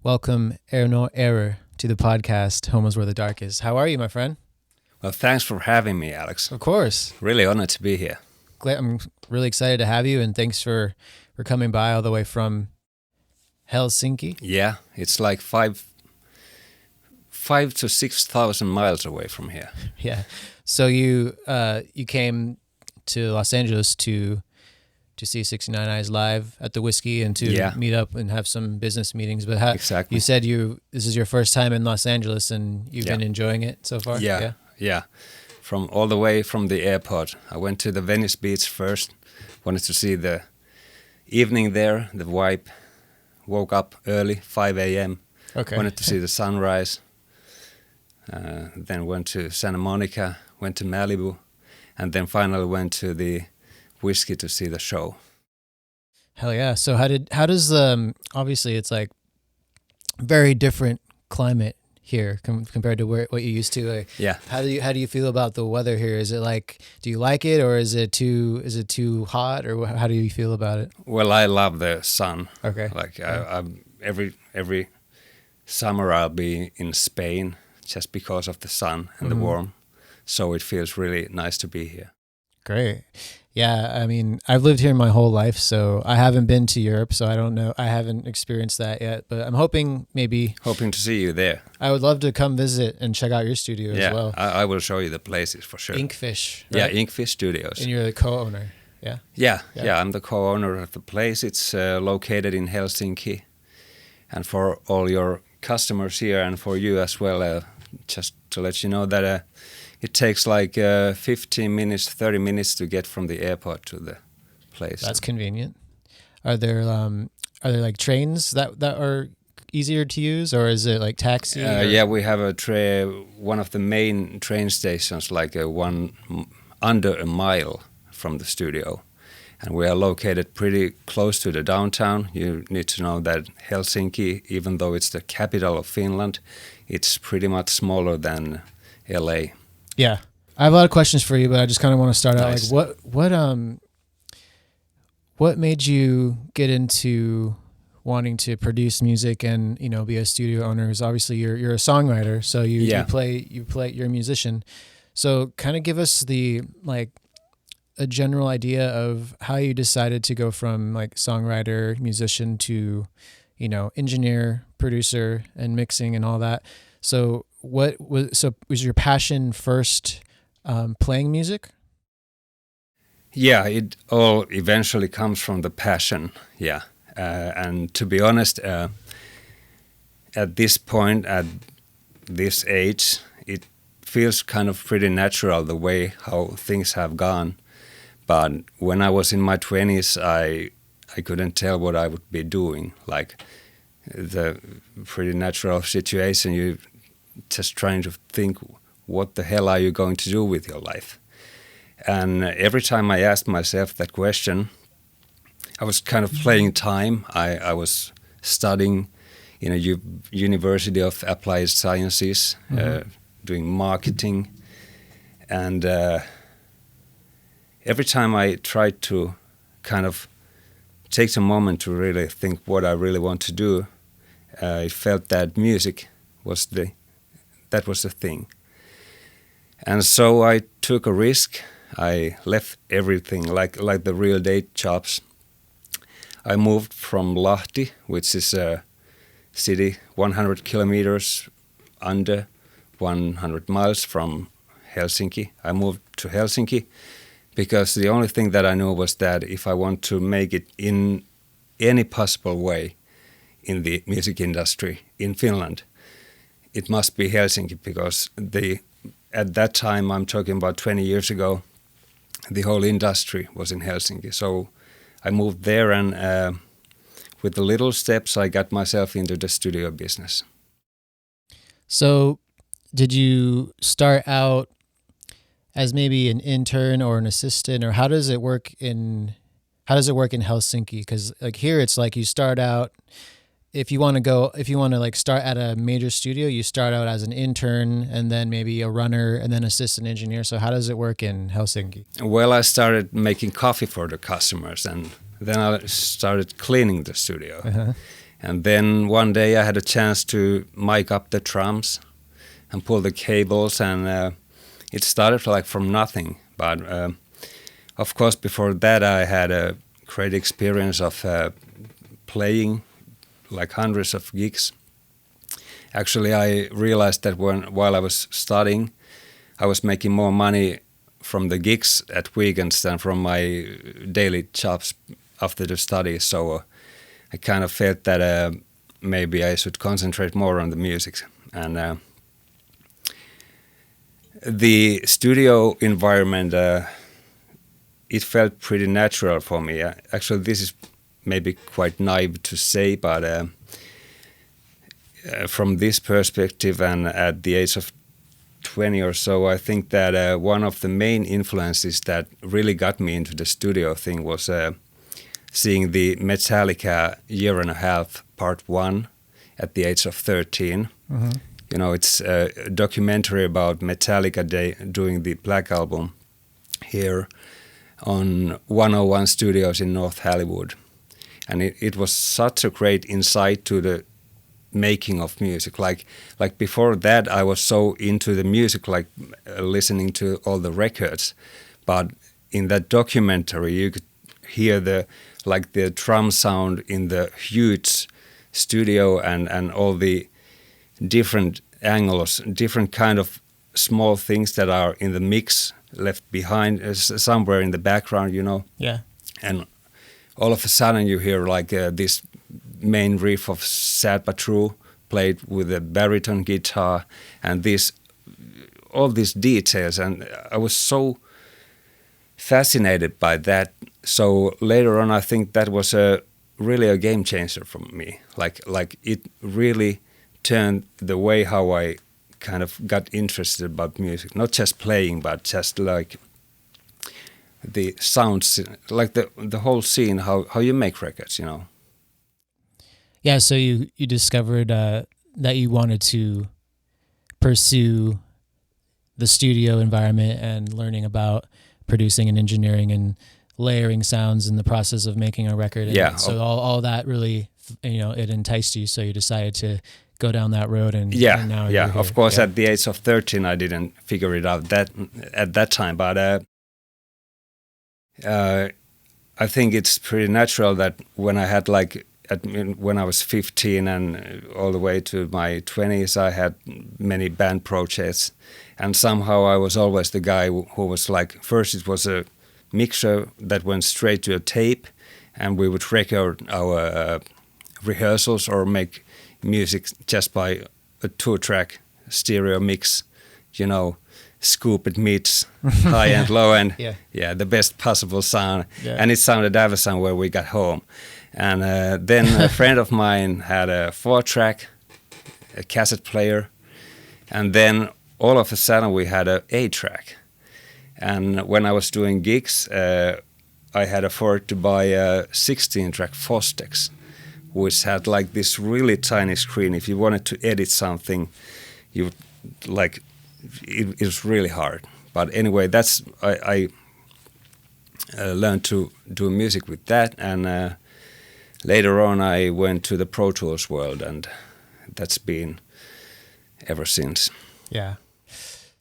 Welcome, Erno Error, to the podcast, Home is Where the Dark Is. How are you, my friend? Well, thanks for having me, Alex. Of course. Really honored to be here. I'm really excited to have you, and thanks for coming by all the way from Helsinki. Yeah, it's like five to 6,000 miles away from here. Yeah. So you came to Los Angeles to see 69 Eyes live at the Whiskey and to meet up and have some business meetings. But Exactly. You said this is your first time in Los Angeles and you've been enjoying it so far? Yeah. From all the way from the airport. I went to the Venice Beach first. Wanted to see the evening there, the vibe. Woke up early, 5 a.m. Okay. Wanted to see the sunrise. Then went to Santa Monica, went to Malibu, and then finally went to the Whiskey to see the show. Hell yeah. So how does obviously it's like very different climate here compared to what you used to. How do you feel about the weather here? Is it like, do you like it, or is it too hot, or how do you feel about it? Well, I love the sun. Okay. Like every summer I'll be in Spain just because of the sun and the warm. So it feels really nice to be here. Great. Yeah, I mean, I've lived here my whole life, so I haven't been to Europe, so I don't know. I haven't experienced that yet, but I'm hoping to see you there. I would love to come visit and check out your studio as well. I will show you the places for sure. Inkfish, right? Yeah, Inkfish Studios. And you're the co-owner, yeah? Yeah, I'm the co-owner of the place. It's located in Helsinki. And for all your customers here and for you as well, just to let you know that it takes like 15 minutes, 30 minutes to get from the airport to the place. That's convenient. Are there like trains that are easier to use, or is it like taxi? Yeah, we have one of the main train stations, like under a mile from the studio. And we are located pretty close to the downtown. You need to know that Helsinki, even though it's the capital of Finland, it's pretty much smaller than LA. Yeah. I have a lot of questions for you, but I just kind of want to start out like what made you get into wanting to produce music and, be a studio owner? Because obviously you're a songwriter, so you play, you're a musician. So kind of give us a general idea of how you decided to go from like songwriter, musician to, engineer, producer, and mixing and all that. So was your passion first playing music? Yeah, it all eventually comes from the passion. Yeah, and to be honest, at this point, at this age, it feels kind of pretty natural the way how things have gone. But when I was in my 20s, I couldn't tell what I would be doing. Like the pretty natural situation, you just trying to think, what the hell are you going to do with your life? And every time I asked myself that question, I was kind of playing time. I was studying in a University of Applied Sciences, doing marketing, and every time I tried to kind of take a moment to really think what I really want to do, I felt that music was the thing. And so I took a risk. I left everything, like the real day jobs. I moved from Lahti, which is a city 100 kilometers under 100 miles from Helsinki. I moved to Helsinki because the only thing that I knew was that if I want to make it in any possible way in the music industry in Finland, it must be Helsinki, because at that time, I'm talking about 20 years ago, the whole industry was in Helsinki. So I moved there, and with the little steps, I got myself into the studio business. So did you start out as maybe an intern or an assistant, or how does it work in Helsinki? Because like here, it's like you start out. If you want to like start at a major studio, you start out as an intern and then maybe a runner and then assistant engineer. So how does it work in Helsinki? Well, I started making coffee for the customers, and then I started cleaning the studio. And then one day I had a chance to mic up the drums and pull the cables, and it started like from nothing. But of course, before that, I had a great experience of playing like hundreds of gigs. Actually, I realized that while I was studying, I was making more money from the gigs at weekends than from my daily jobs after the studies. So I kind of felt that maybe I should concentrate more on the music. And the studio environment, it felt pretty natural for me. Actually, this is maybe quite naive to say, but from this perspective and at the age of 20 or so, I think that one of the main influences that really got me into the studio thing was seeing the Metallica Year and a Half Part 1 at the age of 13. Mm-hmm. You know, it's a documentary about Metallica doing the Black Album here on 101 Studios in North Hollywood. And it was such a great insight to the making of music. Like before that, I was so into the music, like listening to all the records. But in that documentary, you could hear the drum sound in the huge studio and all the different angles, different kind of small things that are in the mix left behind somewhere in the background, you know. Yeah. And all of a sudden you hear like this main riff of Sad But True played with a baritone guitar and all these details, and I was so fascinated by that. So later on I think that was really a game changer for me. Like it really turned the way how I kind of got interested about music, not just playing but just like the sounds, like the whole scene, how you make records, you know. Yeah, so you discovered that you wanted to pursue the studio environment and learning about producing and engineering and layering sounds in the process of making a record. And yeah. So all that really, you know, it enticed you, so you decided to go down that road. And yeah, and now yeah. you're here. Of course, yeah. At the age of 13, I didn't figure it out at that time, but I think it's pretty natural that when I had when I was 15 and all the way to my 20s, I had many band projects, and somehow I was always the guy who was like, first it was a mixer that went straight to a tape, and we would record our rehearsals or make music just by a 2-track stereo mix, you know, scoop it meets high and low, and yeah, the best possible sound. Yeah. And it sounded awesome where we got home. And then a friend of mine had a 4-track, a cassette player, and then all of a sudden we had a 8-track. And when I was doing gigs, I had afforded to buy a 16-track Fostex, which had like this really tiny screen. If you wanted to edit something, you like it was really hard. But anyway, that's I learned to do music with that, and later on I went to the Pro Tools world, and that's been ever since. Yeah.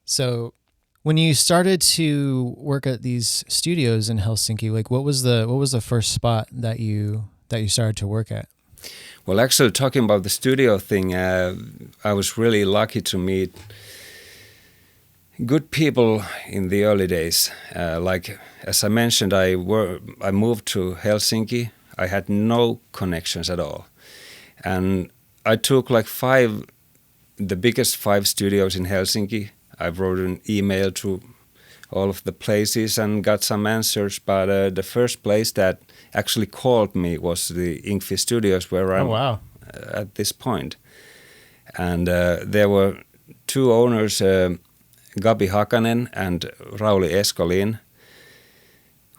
So when you started to work at these studios in Helsinki, like what was the first spot that you started to work at? Well, actually, talking about the studio thing, I was really lucky to meet good people in the early days. Like as I mentioned, I moved to Helsinki. I had no connections at all, and I took like the biggest 5 studios in Helsinki. I wrote an email to all of the places and got some answers, but the first place that actually called me was the Inkfish Studios, where I'm at this point. And there were 2 owners, Gabi Hakanen and Rauli Eskolin,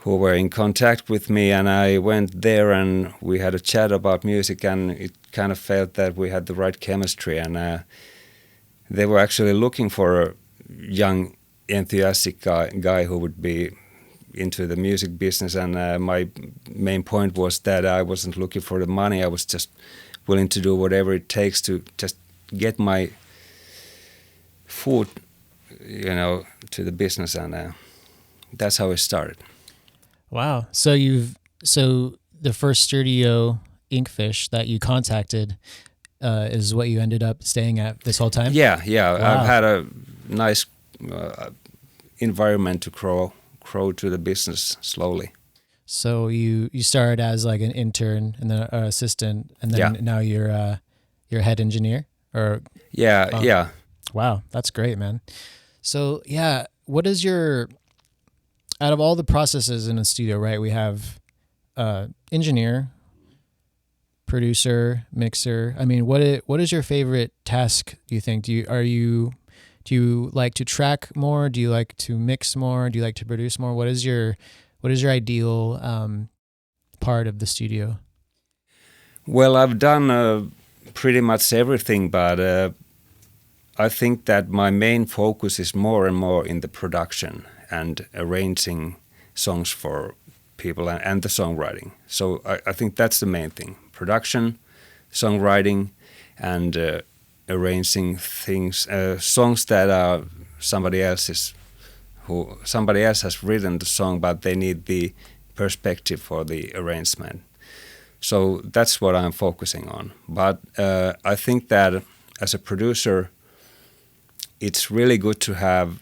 who were in contact with me, and I went there and we had a chat about music, and it kind of felt that we had the right chemistry, and they were actually looking for a young, enthusiastic guy who would be into the music business, and my main point was that I wasn't looking for the money, I was just willing to do whatever it takes to just get my foot, to the business, and that's how it started. Wow. So the first studio, Inkfish, that you contacted is what you ended up staying at this whole time? Yeah. Wow. I've had a nice environment to grow to the business slowly. So you started as like an intern and then an assistant, and then now you're head engineer, or yeah. Wow, that's great, man. So yeah, what is out of all the processes in a studio, right? We have engineer, producer, mixer. I mean, what is your favorite task, do you think? Do you like to track more? Do you like to mix more? Do you like to produce more? What is your ideal part of the studio? Well, I've done pretty much everything, but I think that my main focus is more and more in the production and arranging songs for people and the songwriting. So I think that's the main thing: production, songwriting, and arranging things, songs that are somebody else has written the song, but they need the perspective for the arrangement. So that's what I'm focusing on. But I think that as a producer, it's really good to have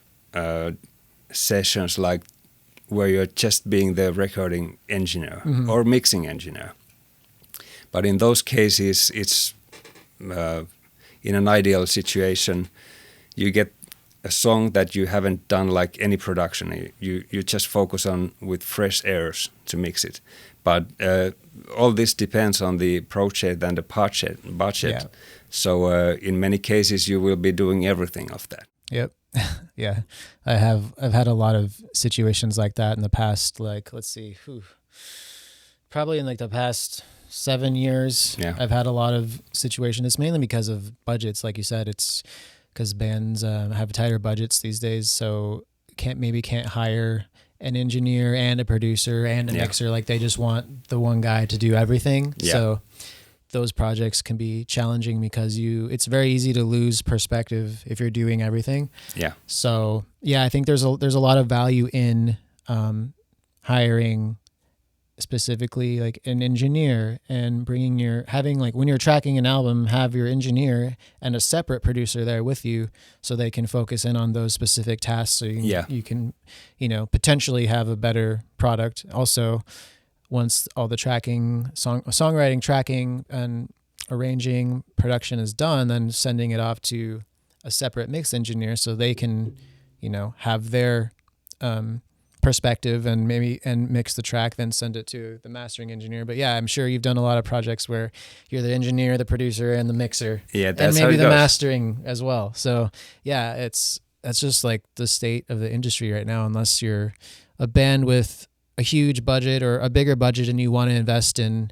sessions like where you're just being the recording engineer or mixing engineer. But in those cases, it's in an ideal situation, you get a song that you haven't done like any production. You just focus on with fresh airs to mix it. But all this depends on the project and the budget. Yeah. So in many cases, you will be doing everything of that. Yep. Yeah. I've had a lot of situations like that in the past, like, let's see, probably in like the past 7 years. Yeah. I've had a lot of situations. It's mainly because of budgets. Like you said, it's because bands have tighter budgets these days. So can't hire an engineer and a producer and a mixer. Like they just want the one guy to do everything. Yeah. So those projects can be challenging because it's very easy to lose perspective if you're doing everything. Yeah. So yeah, I think there's a lot of value in hiring specifically like an engineer and having like when you're tracking an album, have your engineer and a separate producer there with you so they can focus in on those specific tasks. So you can potentially have a better product. Also, once all the tracking, songwriting, tracking, and arranging, production is done, then sending it off to a separate mix engineer so they can, have their perspective and mix the track, then send it to the mastering engineer. But yeah, I'm sure you've done a lot of projects where you're the engineer, the producer, and the mixer. Yeah, that's and maybe how it the goes. Mastering as well. So yeah, that's just like the state of the industry right now. Unless you're a band with a huge budget or a bigger budget and you want to invest in,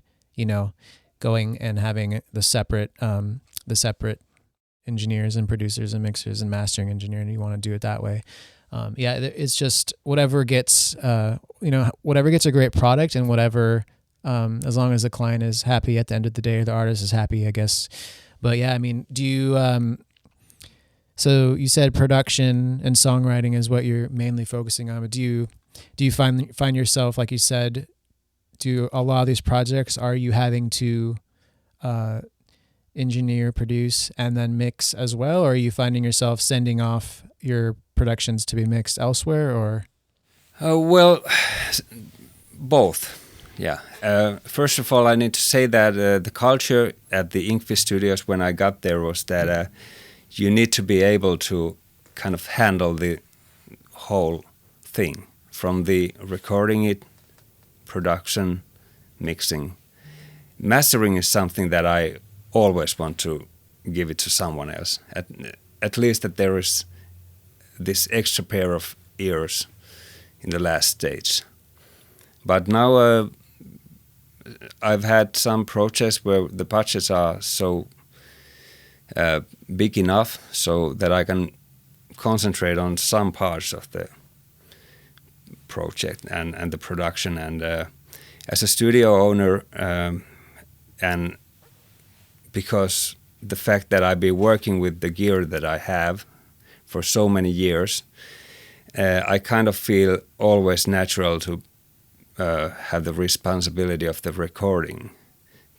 going and having the separate engineers and producers and mixers and mastering engineer, and you want to do it that way. It's just whatever gets a great product, and whatever, as long as the client is happy at the end of the day, or the artist is happy, I guess. But yeah, I mean, do you, so you said production and songwriting is what you're mainly focusing on, but do you find yourself, like you said, do a lot of these projects, are you having to engineer, produce, and then mix as well? Or are you finding yourself sending off your productions to be mixed elsewhere, or? Well, both. Yeah. First of all, I need to say that the culture at the Inkfish Studios when I got there was that you need to be able to kind of handle the whole thing, from the recording it, production, mixing. Mastering is something that I always want to give it to someone else. At least that there is this extra pair of ears in the last stage. But now I've had some projects where the budgets are so big enough so that I can concentrate on some parts of the project and the production. And as a studio owner and because the fact that I've been working with the gear that I have for so many years, I kind of feel always natural to have the responsibility of the recording,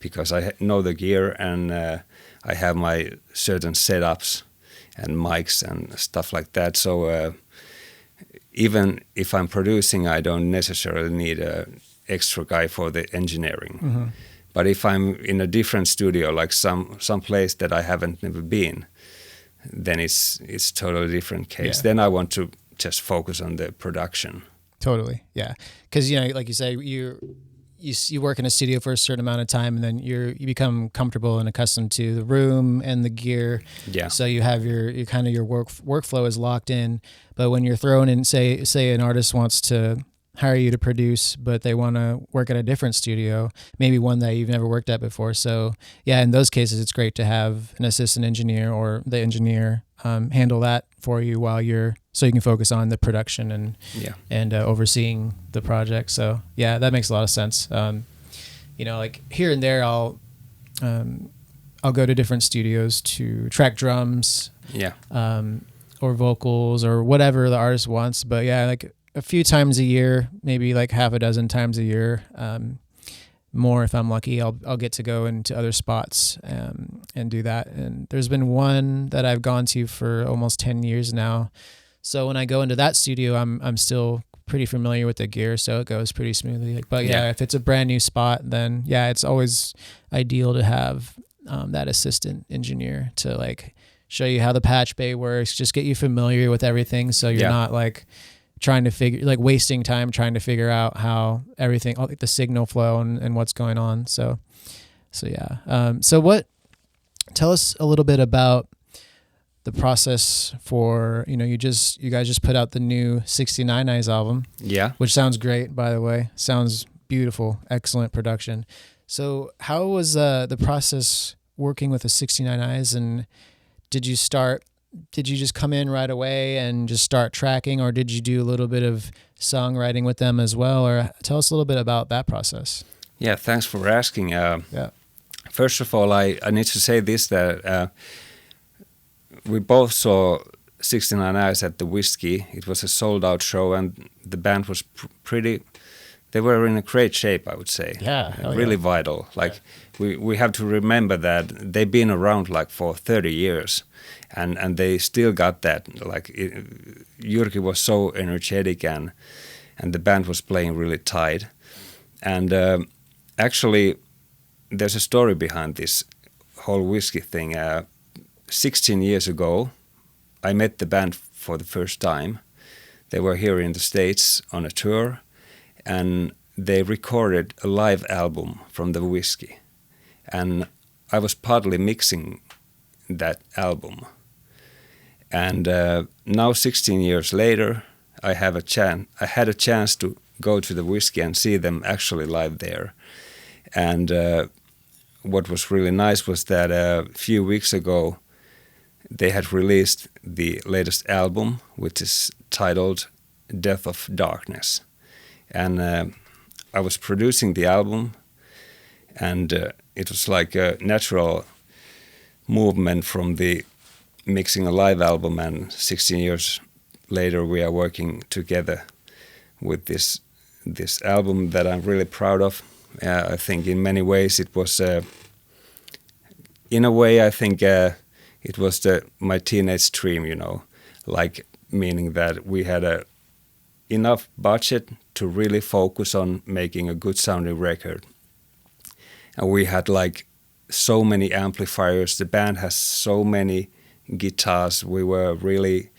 because I know the gear and I have my certain setups and mics and stuff like that. So even if I'm producing, I don't necessarily need an extra guy for the engineering. Mm-hmm. But if I'm in a different studio, like some place that I haven't never been, then it's totally different case. Yeah. Then I want to just focus on the production. Totally, yeah. Because like you say, you work in a studio for a certain amount of time, and then you become comfortable and accustomed to the room and the gear. Yeah. So you have your workflow is locked in. But when you're thrown in, say an artist wants to hire you to produce, but they want to work at a different studio, maybe one that you've never worked at before. So yeah, in those cases, it's great to have an assistant engineer or the engineer handle that for you so you can focus on the production and overseeing the project. So yeah, that makes a lot of sense. Like here and there, I'll go to different studios to track drums, or vocals or whatever the artist wants. But yeah, like a few times a year, maybe like half a dozen times a year, more if I'm lucky, I'll get to go into other spots and do that. And there's been one that I've gone to for almost 10 years now. So when I go into that studio, I'm still pretty familiar with the gear, so it goes pretty smoothly. But yeah, if it's a brand new spot, then yeah, it's always ideal to have that assistant engineer to like show you how the patch bay works, just get you familiar with everything, so you're not like wasting time trying to figure out how everything, the signal flow and what's going on. So yeah. Tell us a little bit about the process for, you guys just put out the new 69 Eyes album. Yeah. Which sounds great, by the way. Sounds beautiful. Excellent production. So how was the process working with the 69 Eyes, and did you just come in right away and just start tracking, or did you do a little bit of songwriting with them as well? Or tell us a little bit about that process. Yeah, thanks for asking. First of all, I need to say this, that we both saw 69 Eyes at the Whiskey. It was a sold-out show, and the band was they were in a great shape, I would say. Yeah. Really vital. We have to remember that they've been around for 30 years. And they still got that. Jyrki was so energetic, and the band was playing really tight. And actually, there's a story behind this whole Whiskey thing. 16 years ago, I met the band for the first time. They were here in the States on a tour, and they recorded a live album from the Whiskey. And I was partly mixing that album. And now 16 years later, I had a chance to go to the Whiskey and see them actually live there. And what was really nice was that a few weeks ago, they had released the latest album, which is titled Death of Darkness. And I was producing the album, and it was like a natural movement from the mixing a live album, and 16 years later we are working together with this album that I'm really proud of. I think in many ways it was, in a way I think it was my teenage dream, meaning that we had enough budget to really focus on making a good sounding record. And we had so many amplifiers. The band has so many guitars. We were really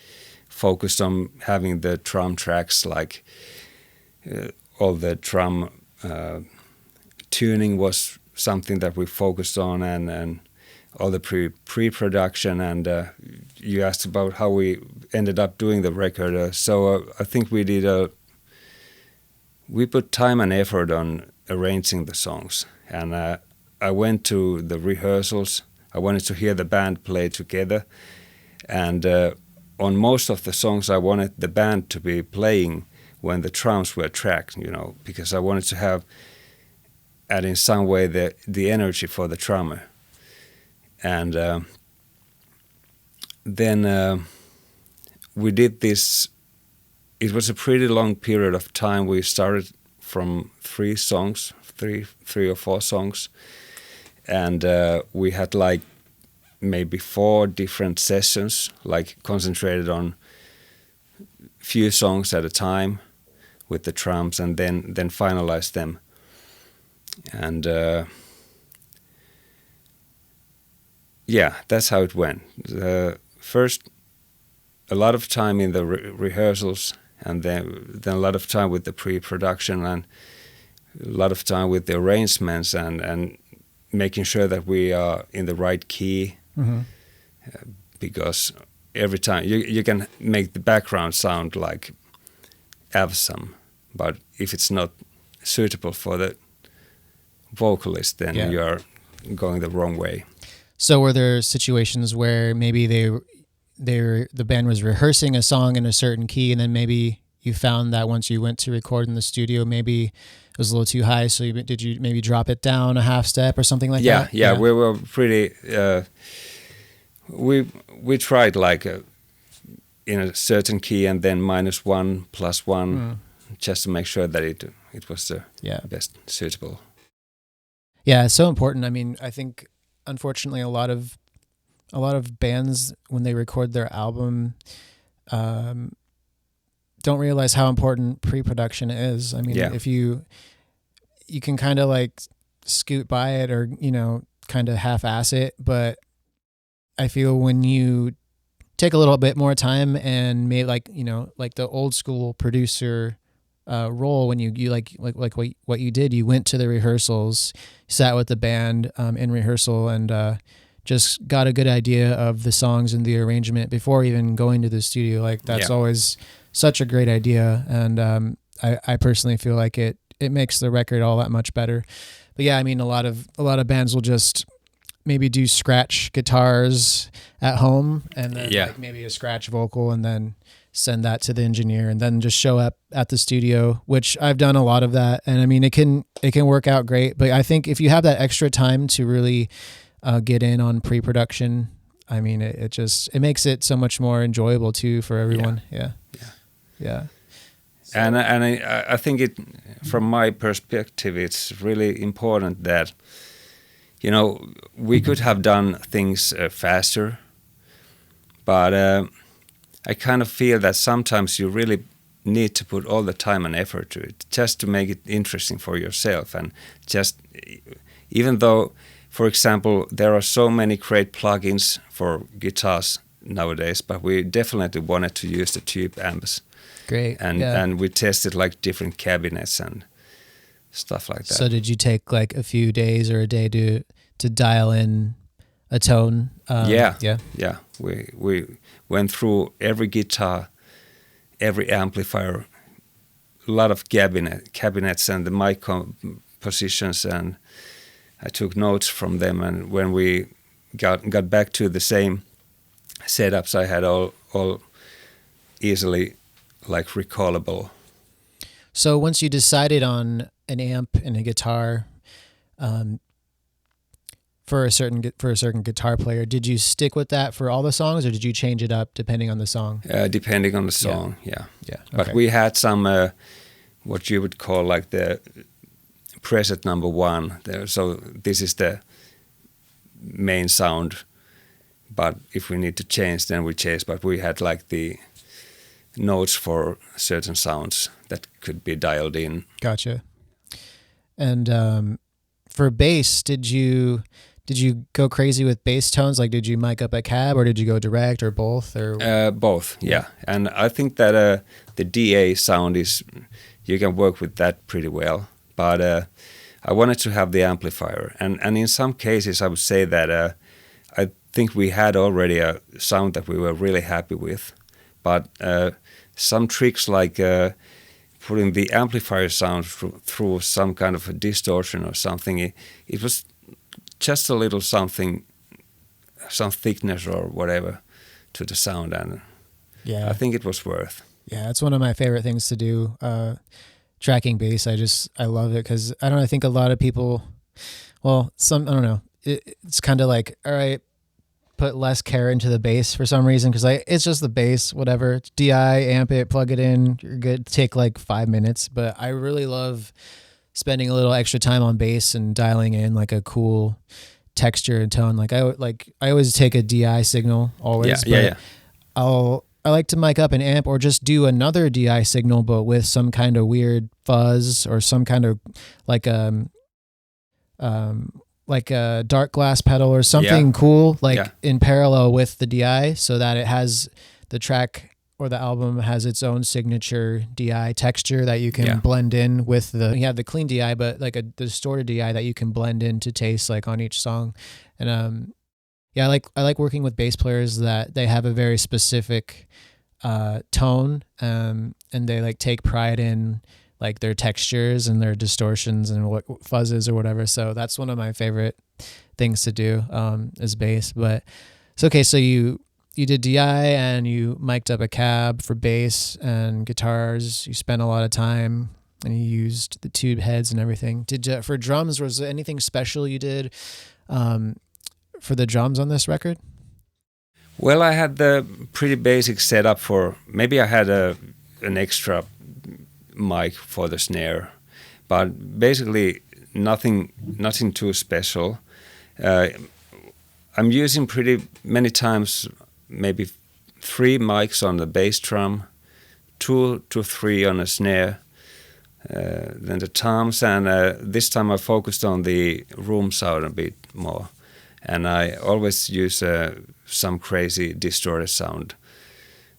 focused on having the drum tracks, all the drum tuning was something that we focused on, and all the pre-production. And you asked about how we ended up doing the record. So I think we put time and effort on arranging the songs. And I went to the rehearsals. I wanted to hear the band play together. And on most of the songs, I wanted the band to be playing when the drums were tracked, because I wanted to add in some way the energy for the drummer. And then we did this. It was a pretty long period of time. We started from 3 or 4 songs, and we had like maybe 4 different sessions, like concentrated on few songs at a time with the drums, and then finalized them. And yeah, that's how it went. First, a lot of time in the rehearsals, and then a lot of time with the pre-production, and a lot of time with the arrangements, and making sure that we are in the right key. Mm-hmm. Because every time you can make the background sound like awesome, but if it's not suitable for the vocalist, then you are going the wrong way. So were there situations where maybe the band was rehearsing a song in a certain key, and then maybe you found that once you went to record in the studio, maybe it was a little too high, so did you maybe drop it down a half step or something like that? Yeah, we were pretty... we tried like in a certain key, and then -1, +1, just to make sure that it was the best suitable. Yeah, it's so important. I mean, I think unfortunately a lot of bands, when they record their album, don't realize how important pre-production is. I mean, if you can kind of like scoot by it, or kind of half-ass it, but I feel when you take a little bit more time and make like the old school producer role, when you like what you did, you went to the rehearsals, sat with the band in rehearsal, and just got a good idea of the songs and the arrangement before even going to the studio. Like that's always such a great idea, and I personally feel like it makes the record all that much better. But yeah, I mean, a lot of bands will just maybe do scratch guitars at home, and then like maybe a scratch vocal, and then send that to the engineer, and then just show up at the studio, which I've done a lot of that. And I mean, it can work out great, but I think if you have that extra time to really get in on pre-production, I mean, it makes it so much more enjoyable too for everyone. Yeah. So. And I think from my perspective, it's really important that, we could have done things faster, but I kind of feel that sometimes you really need to put all the time and effort to it, just to make it interesting for yourself. And just, even though, for example, there are so many great plugins for guitars nowadays, but we definitely wanted to use the tube amps. Great. And we tested like different cabinets and stuff like that. So did you take like a few days or a day to dial in a tone? Yeah. We went through every guitar, every amplifier, a lot of cabinets and the mic positions, and I took notes from them. And when we got back to the same setups, I had all easily like recallable. So once you decided on an amp and a guitar, for a certain guitar player, did you stick with that for all the songs, or did you change it up depending on the song? Depending on the song, yeah. Okay. But we had some what you would call like the preset number 1 there. So this is the main sound, but if we need to change, then we change. But we had like the notes for certain sounds that could be dialed in. Gotcha. And for bass, did you go crazy with bass tones? Like, did you mic up a cab, or did you go direct, or both? Or both, yeah. And I think that the DA sound you can work with that pretty well. But I wanted to have the amplifier, and in some cases, I would say that I think we had already a sound that we were really happy with. But some tricks like putting the amplifier sound through some kind of a distortion or something, it was just a little something, some thickness or whatever to the sound, and I think it was worth. Yeah, it's one of my favorite things to do, tracking bass. I love it, because I think a lot of people, well, I don't know, it's kind of like, all right, put less care into the bass for some reason, because it's just the bass, whatever. It's DI, amp it, plug it in, you're good. Take like 5 minutes, but I really love spending a little extra time on bass and dialing in like a cool texture and tone. Like I always take a DI signal always. I like to mic up an amp or just do another DI signal, but with some kind of weird fuzz or some kind of like a dark glass pedal or something cool, in parallel with the DI, so that it has the track or the album has its own signature DI texture that you can blend in with you have the clean DI, but like the distorted DI that you can blend in to taste like on each song. And I like working with bass players that they have a very specific tone, and they like take pride in like their textures and their distortions and what fuzzes or whatever. So that's one of my favorite things to do is bass. But it's okay. So you did DI and you mic'd up a cab for bass and guitars. You spent a lot of time and you used the tube heads and everything. For drums, was there anything special you did for the drums on this record? Well, I had the pretty basic setup maybe I had an extra mic for the snare, but basically nothing too special. I'm using pretty many times maybe 3 mics on the bass drum, 2 to 3 on a snare, then the toms, and this time I focused on the room sound a bit more. And I always use some crazy distorted sound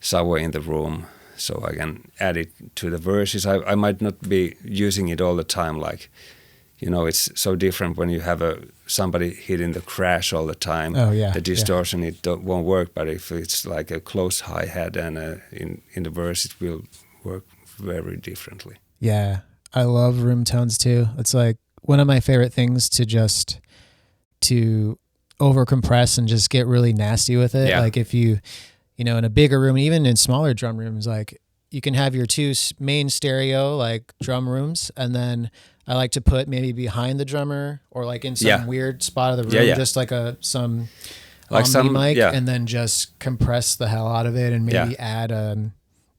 somewhere in the room, so I can add it to the verses. I might not be using it all the time, like, it's so different when you have somebody hitting the crash all the time. Oh yeah, the distortion it won't work. But if it's like a close hi-hat and in the verse, it will work very differently. Yeah, I love room tones too. It's like one of my favorite things to over compress and just get really nasty with it. Like if you in a bigger room, even in smaller drum rooms, like you can have your 2 main stereo like drum rooms, and then I like to put maybe behind the drummer or like in some weird spot of the room, just like some Omni mic, and then just compress the hell out of it and maybe add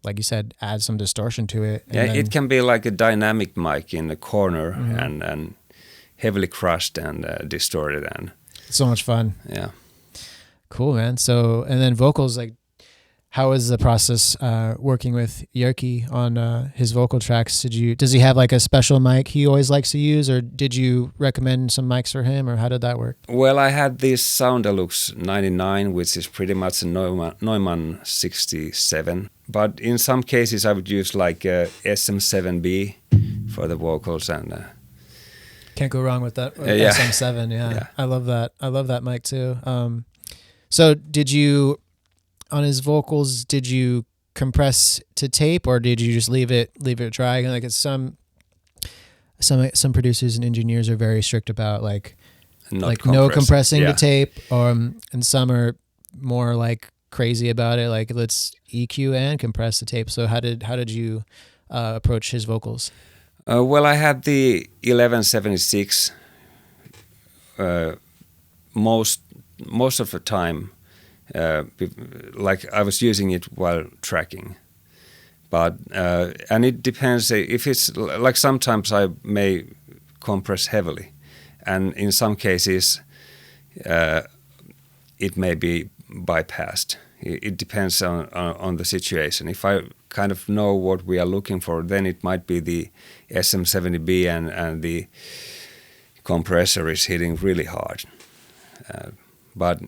like you said, add some distortion to it. And it can be like a dynamic mic in the corner, and heavily crushed and distorted, and so much fun. Yeah. Cool, man. So, and then vocals, like, how was the process working with Jyrki on his vocal tracks? Does he have like a special mic he always likes to use, or did you recommend some mics for him, or how did that work? Well, I had this Soundalux 99, which is pretty much a Neumann 67. But in some cases, I would use like a SM7B for the vocals, and can't go wrong with that. SM7, yeah. I love that. I love that mic too. So did you, on his vocals, did you compress to tape, or did you just leave it dry? Like it's some producers and engineers are very strict about like no compressing to tape, and some are more like crazy about it, like let's EQ and compress the tape. So how did you approach his vocals? Well, I had the 1176 most of the time, like I was using it while tracking. But and it depends if it's like sometimes I may compress heavily, and in some cases it may be bypassed. It depends on the situation. If I kind of know what we are looking for, then it might be the SM70B and the compressor is hitting really hard. But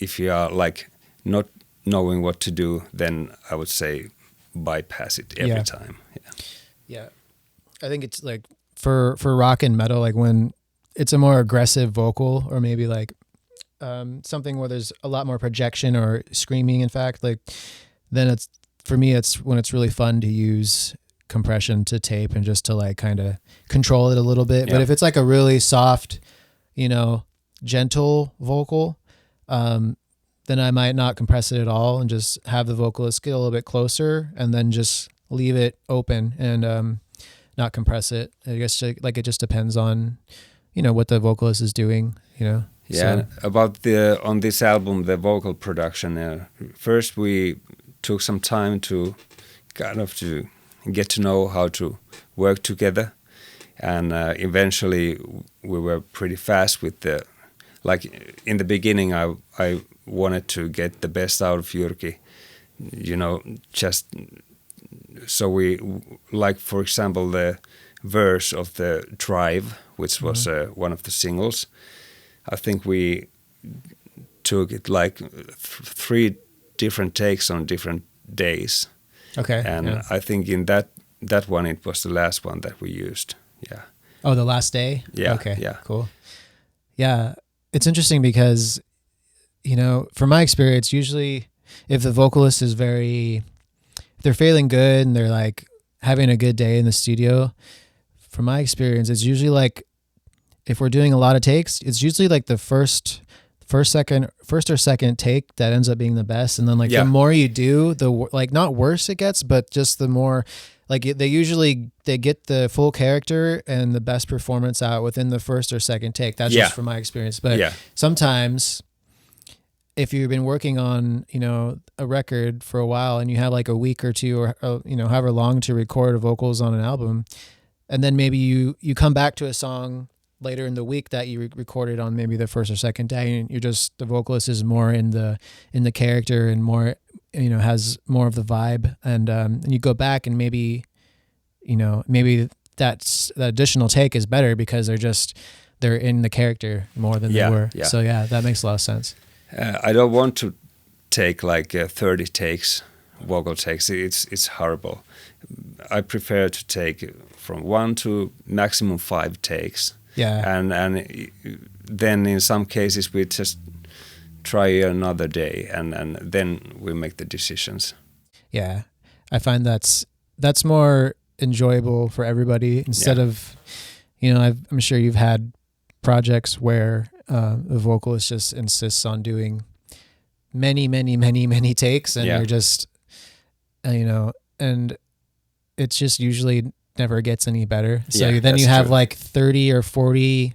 if you are like not knowing what to do, then I would say bypass it every time. Yeah. I think it's like for rock and metal, like when it's a more aggressive vocal, or maybe like something where there's a lot more projection or screaming, in fact, like then it's, for me, it's when it's really fun to use compression to tape and just to like kind of control it a little bit. But if it's like a really soft, gentle vocal, then I might not compress it at all and just have the vocalist get a little bit closer and then just leave it open and not compress it. I guess like it just depends on, what the vocalist is doing, Yeah, So. about on this album, the vocal production. First, we took some time to kind of to get to know how to work together, and eventually we were pretty fast with the. Like in the beginning, I wanted to get the best out of Jyrki, just so we like, for example, the verse of the Drive, which was one of the singles. I think we took it like 3 different takes on different days. Okay. And I think in that one, it was the last one that we used. Yeah. Oh, the last day? Yeah. Okay. Yeah. Cool. Yeah. It's interesting because, from my experience, usually if the vocalist is if they're feeling good and they're like having a good day in the studio, from my experience, it's usually like, if we're doing a lot of takes, it's usually like the first or second take that ends up being the best. And then the more you do, not worse it gets, but just the more they get the full character and the best performance out within the first or second take. That's just from my experience. But sometimes if you've been working on, a record for a while and you have like a week or two or however long to record vocals on an album, and then maybe you come back to a song later in the week that you recorded on maybe the first or second day, and the vocalist is more in the character and more, has more of the vibe, and you go back and maybe that additional take is better because they're in the character more than they were. Yeah. So that makes a lot of sense. I don't want to take like 30 takes, vocal takes. It's horrible. I prefer to take from 1 to maximum 5 takes. Yeah. And then in some cases we just try another day and then we make the decisions. Yeah. I find that's more enjoyable for everybody instead of, I'm sure you've had projects where the vocalist just insists on doing many, many, many, many takes and you're just, and it's just usually never gets any better. So then you have like 30 or 40,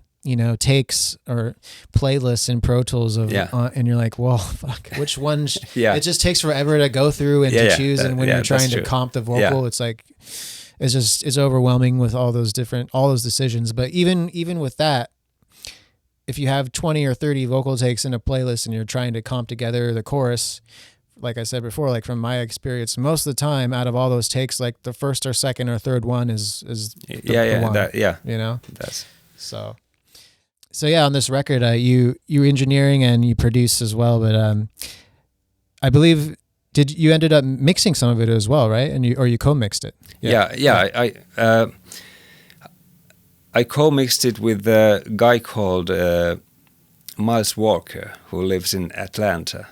takes or playlists in Pro Tools of, and you're like, well, fuck, which one? It just takes forever to go through and to choose. And when you're trying to comp the vocal, it's like, it's overwhelming with all those decisions. But even with that, if you have 20 or 30 vocal takes in a playlist and you're trying to comp together the chorus, like I said before, like from my experience, most of the time out of all those takes, like the first or second or third one is the one. That's so on this record, you engineering and you produce as well, but I believe you ended up mixing some of it as well, right? And you co-mixed it. I co-mixed it with a guy called Miles Walker, who lives in Atlanta.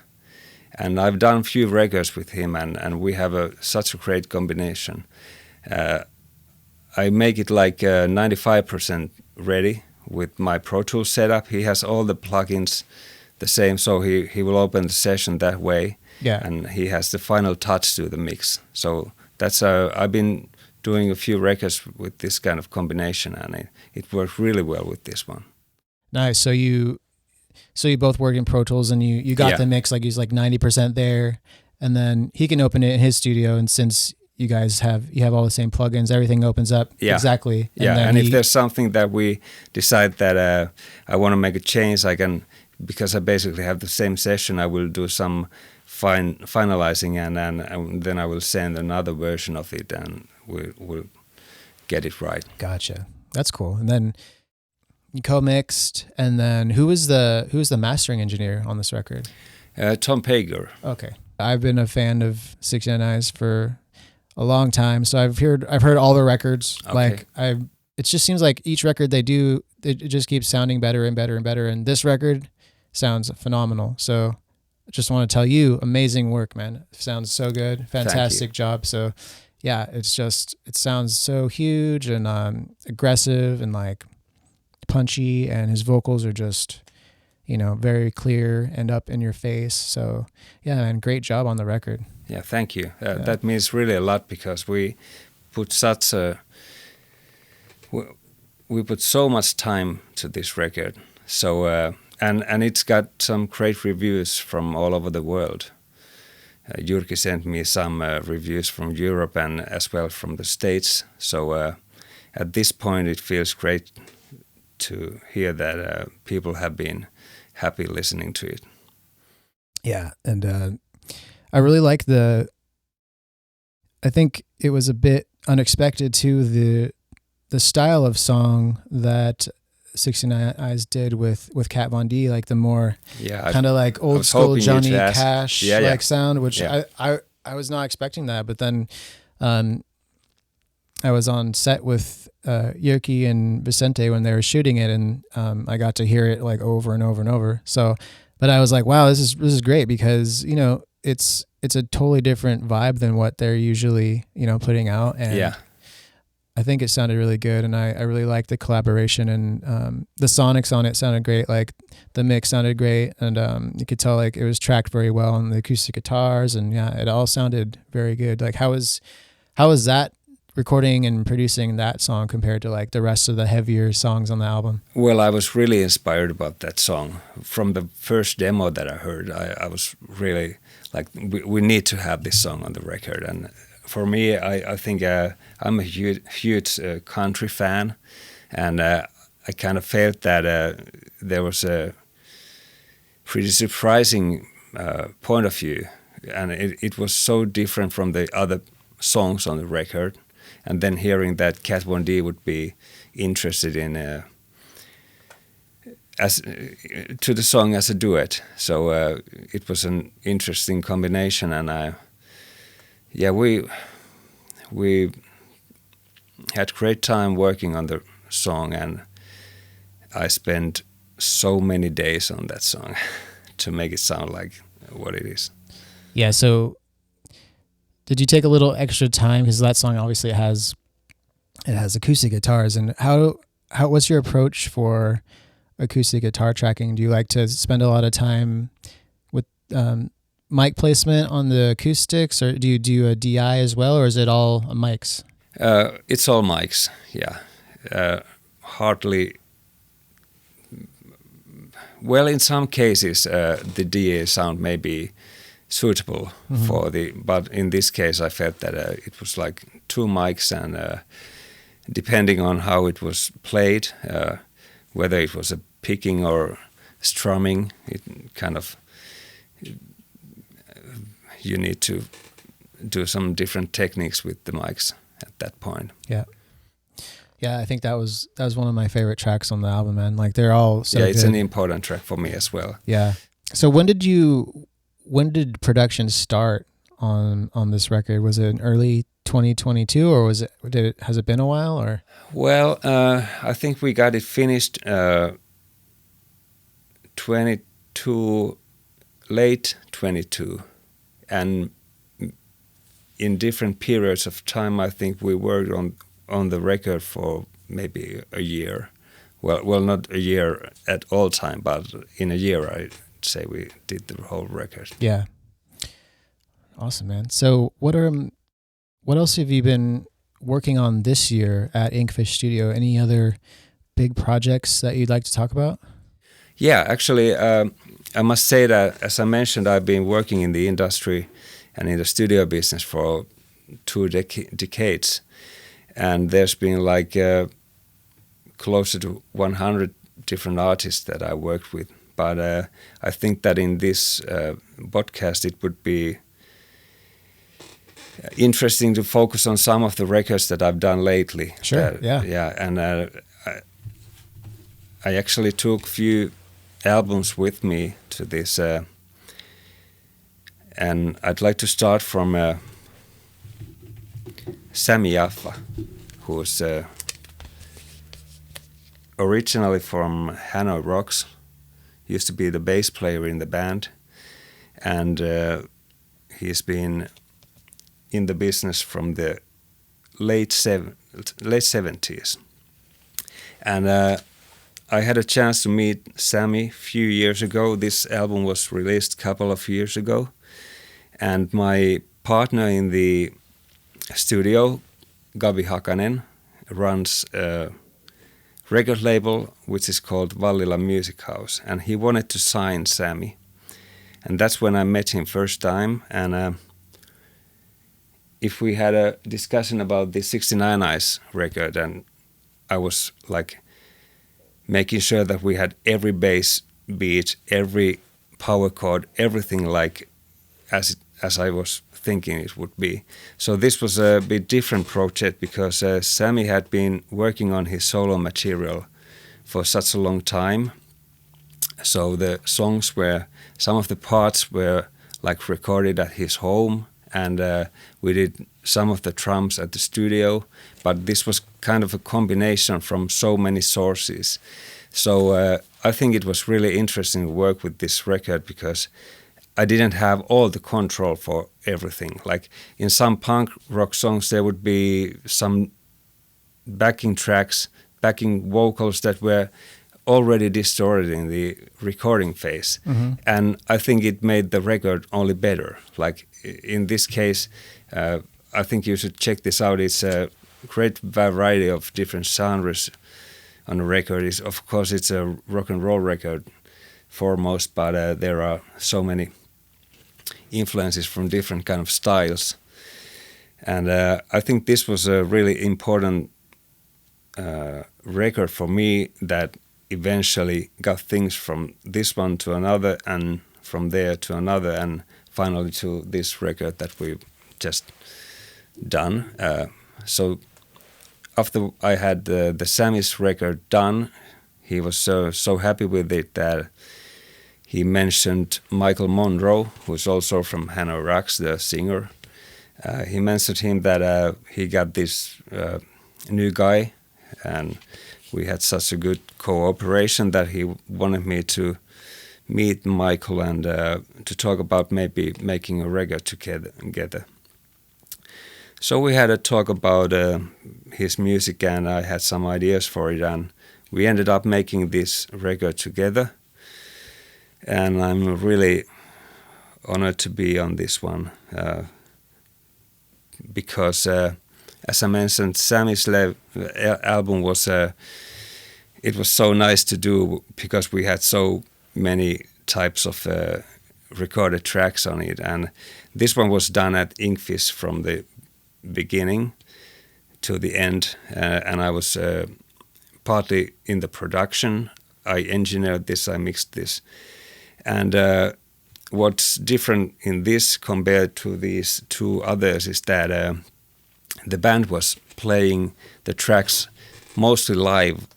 And I've done a few records with him, and we have such a great combination. I make it like 95% ready with my Pro Tools setup. He has all the plugins the same, so he will open the session that way. Yeah. And he has the final touch to the mix. So that's I've been doing a few records with this kind of combination, and it worked really well with this one. Nice. So you both work in Pro Tools, and you got the mix, like he's like 90% there, and then he can open it in his studio, and since you guys have all the same plugins, everything opens up exactly. And if there's something that we decide that I want to make a change, I can, because I basically have the same session, I will do some finalizing, and then I will send another version of it, and we'll get it right. Gotcha. That's cool. And then you co-mixed, and then who was the mastering engineer on this record? Tom Pager. Okay. I've been a fan of 69 Eyes for a long time, so I've heard all the records. Okay. It just seems like each record they do, it just keeps sounding better and better and better, and this record sounds phenomenal. So I just want to tell you, amazing work, man. It sounds so good. Fantastic job. So yeah, it sounds so huge and aggressive and like punchy, and his vocals are just, very clear and up in your face. So yeah, man, great job on the record. Yeah, thank you. That means really a lot, because we put we put so much time to this record. So and it's got some great reviews from all over the world. Jyrki sent me some reviews from Europe and as well from the States. So at this point, it feels great to hear that people have been happy listening to it. Yeah, and I really like I think it was a bit unexpected too, the style of song that 69 Eyes did with Kat Von D, like the more kind of like old school Johnny Cash sound, which I was not expecting that. But then I was on set with Jyrki and Vicente when they were shooting it, and I got to hear it like over and over and over. So, but I was like, wow, this is great, because you know it's a totally different vibe than what they're usually putting out, and I think it sounded really good, and I really liked the collaboration, and the sonics on it sounded great. Like the mix sounded great, and you could tell like it was tracked very well on the acoustic guitars, and it all sounded very good. Like how was that recording and producing that song compared to like the rest of the heavier songs on the album? Well, I was really inspired about that song. From the first demo that I heard, I was really like, we need to have this song on the record. And for me, I think I'm a huge country fan, and I kind of felt that there was a pretty surprising point of view, and it was so different from the other songs on the record. And then hearing that Kat Von D would be interested in to the song as a duet, so it was an interesting combination, and we had great time working on the song, and I spent so many days on that song to make it sound like what it is. Yeah, so did you take a little extra time, because that song obviously it has acoustic guitars, and what's your approach for acoustic guitar tracking? Do you like to spend a lot of time with mic placement on the acoustics, or do you do a DI as well, or is it all mics? It's all mics, yeah. Hardly. Well, in some cases, the DA sound may be suitable for but in this case, I felt that it was like two mics, and depending on how it was played, whether it was a picking or strumming, it kind of, you need to do some different techniques with the mics at that point. Yeah, I think that was one of my favorite tracks on the album, man. Like they're all so good. It's an important track for me as well. Yeah. So when did production start on this record? Was it in early 2022, or has it been a while, or? Well, I think we got it finished late 22, and in different periods of time, I think we worked on the record for maybe a year. Well, not a year at all time, but in a year, I'd say we did the whole record. Yeah. Awesome, man. So what else have you been working on this year at Inkfish Studio? Any other big projects that you'd like to talk about? Yeah, actually, I must say that, as I mentioned, I've been working in the industry and in the studio business for 2 decades. And there's been like closer to 100 different artists that I worked with. But I think that in this podcast, it would be interesting to focus on some of the records that I've done lately. Sure, yeah. Yeah, and I actually took a few albums with me to this. And I'd like to start from Sami Jaffa, who's originally from Hanoi Rocks, used to be the bass player in the band, and he's been in the business from the late 70s. And I had a chance to meet Sami a few years ago. This album was released a couple of years ago, and my partner in the studio, Gabi Hakanen, runs record label which is called Vallila Music House, and he wanted to sign Sami. And that's when I met him first time. And if we had a discussion about the 69 Eyes record, and I was like making sure that we had every bass beat, every power chord, everything like as I was thinking it would be. So this was a bit different project because Sami had been working on his solo material for such a long time. So the songs some of the parts were like recorded at his home, and we did some of the drums at the studio, but this was kind of a combination from so many sources. So I think it was really interesting to work with this record because I didn't have all the control for everything. Like in some punk rock songs, there would be some backing tracks, backing vocals that were already distorted in the recording phase. Mm-hmm. And I think it made the record only better. Like in this case, I think you should check this out. It's a great variety of different genres on the record. Of course, it's a rock and roll record foremost, but there are so many influences from different kind of styles. And I think this was a really important record for me that eventually got things from this one to another, and from there to another, and finally to this record that we've just done. So after I had the Sami's record done, he was so happy with it that he mentioned Michael Monroe, who's also from Hanoi Rocks, the singer. He mentioned him that he got this new guy, and we had such a good cooperation that he wanted me to meet Michael and to talk about maybe making a record together. So we had a talk about his music, and I had some ideas for it, and we ended up making this record together. And I'm really honored to be on this one because, as I mentioned, Sami's album was it was so nice to do because we had so many types of recorded tracks on it, and this one was done at Inkfish from the beginning to the end, and I was partly in the production. I engineered this, I mixed this. And what's different in this compared to these two others is that the band was playing the tracks mostly live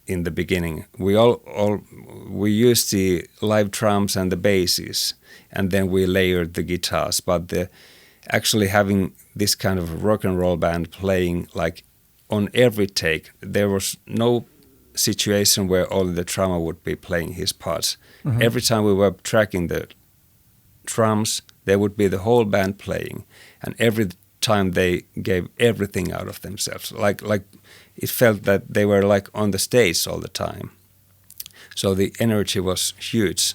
in the beginning. We used the live drums and the basses, and then we layered the guitars. But actually having this kind of rock and roll band playing like on every take, there was no situation where only the drummer would be playing his parts. Mm-hmm. Every time we were tracking the drums, there would be the whole band playing, and every time they gave everything out of themselves. Like it felt that they were like on the stage all the time. So the energy was huge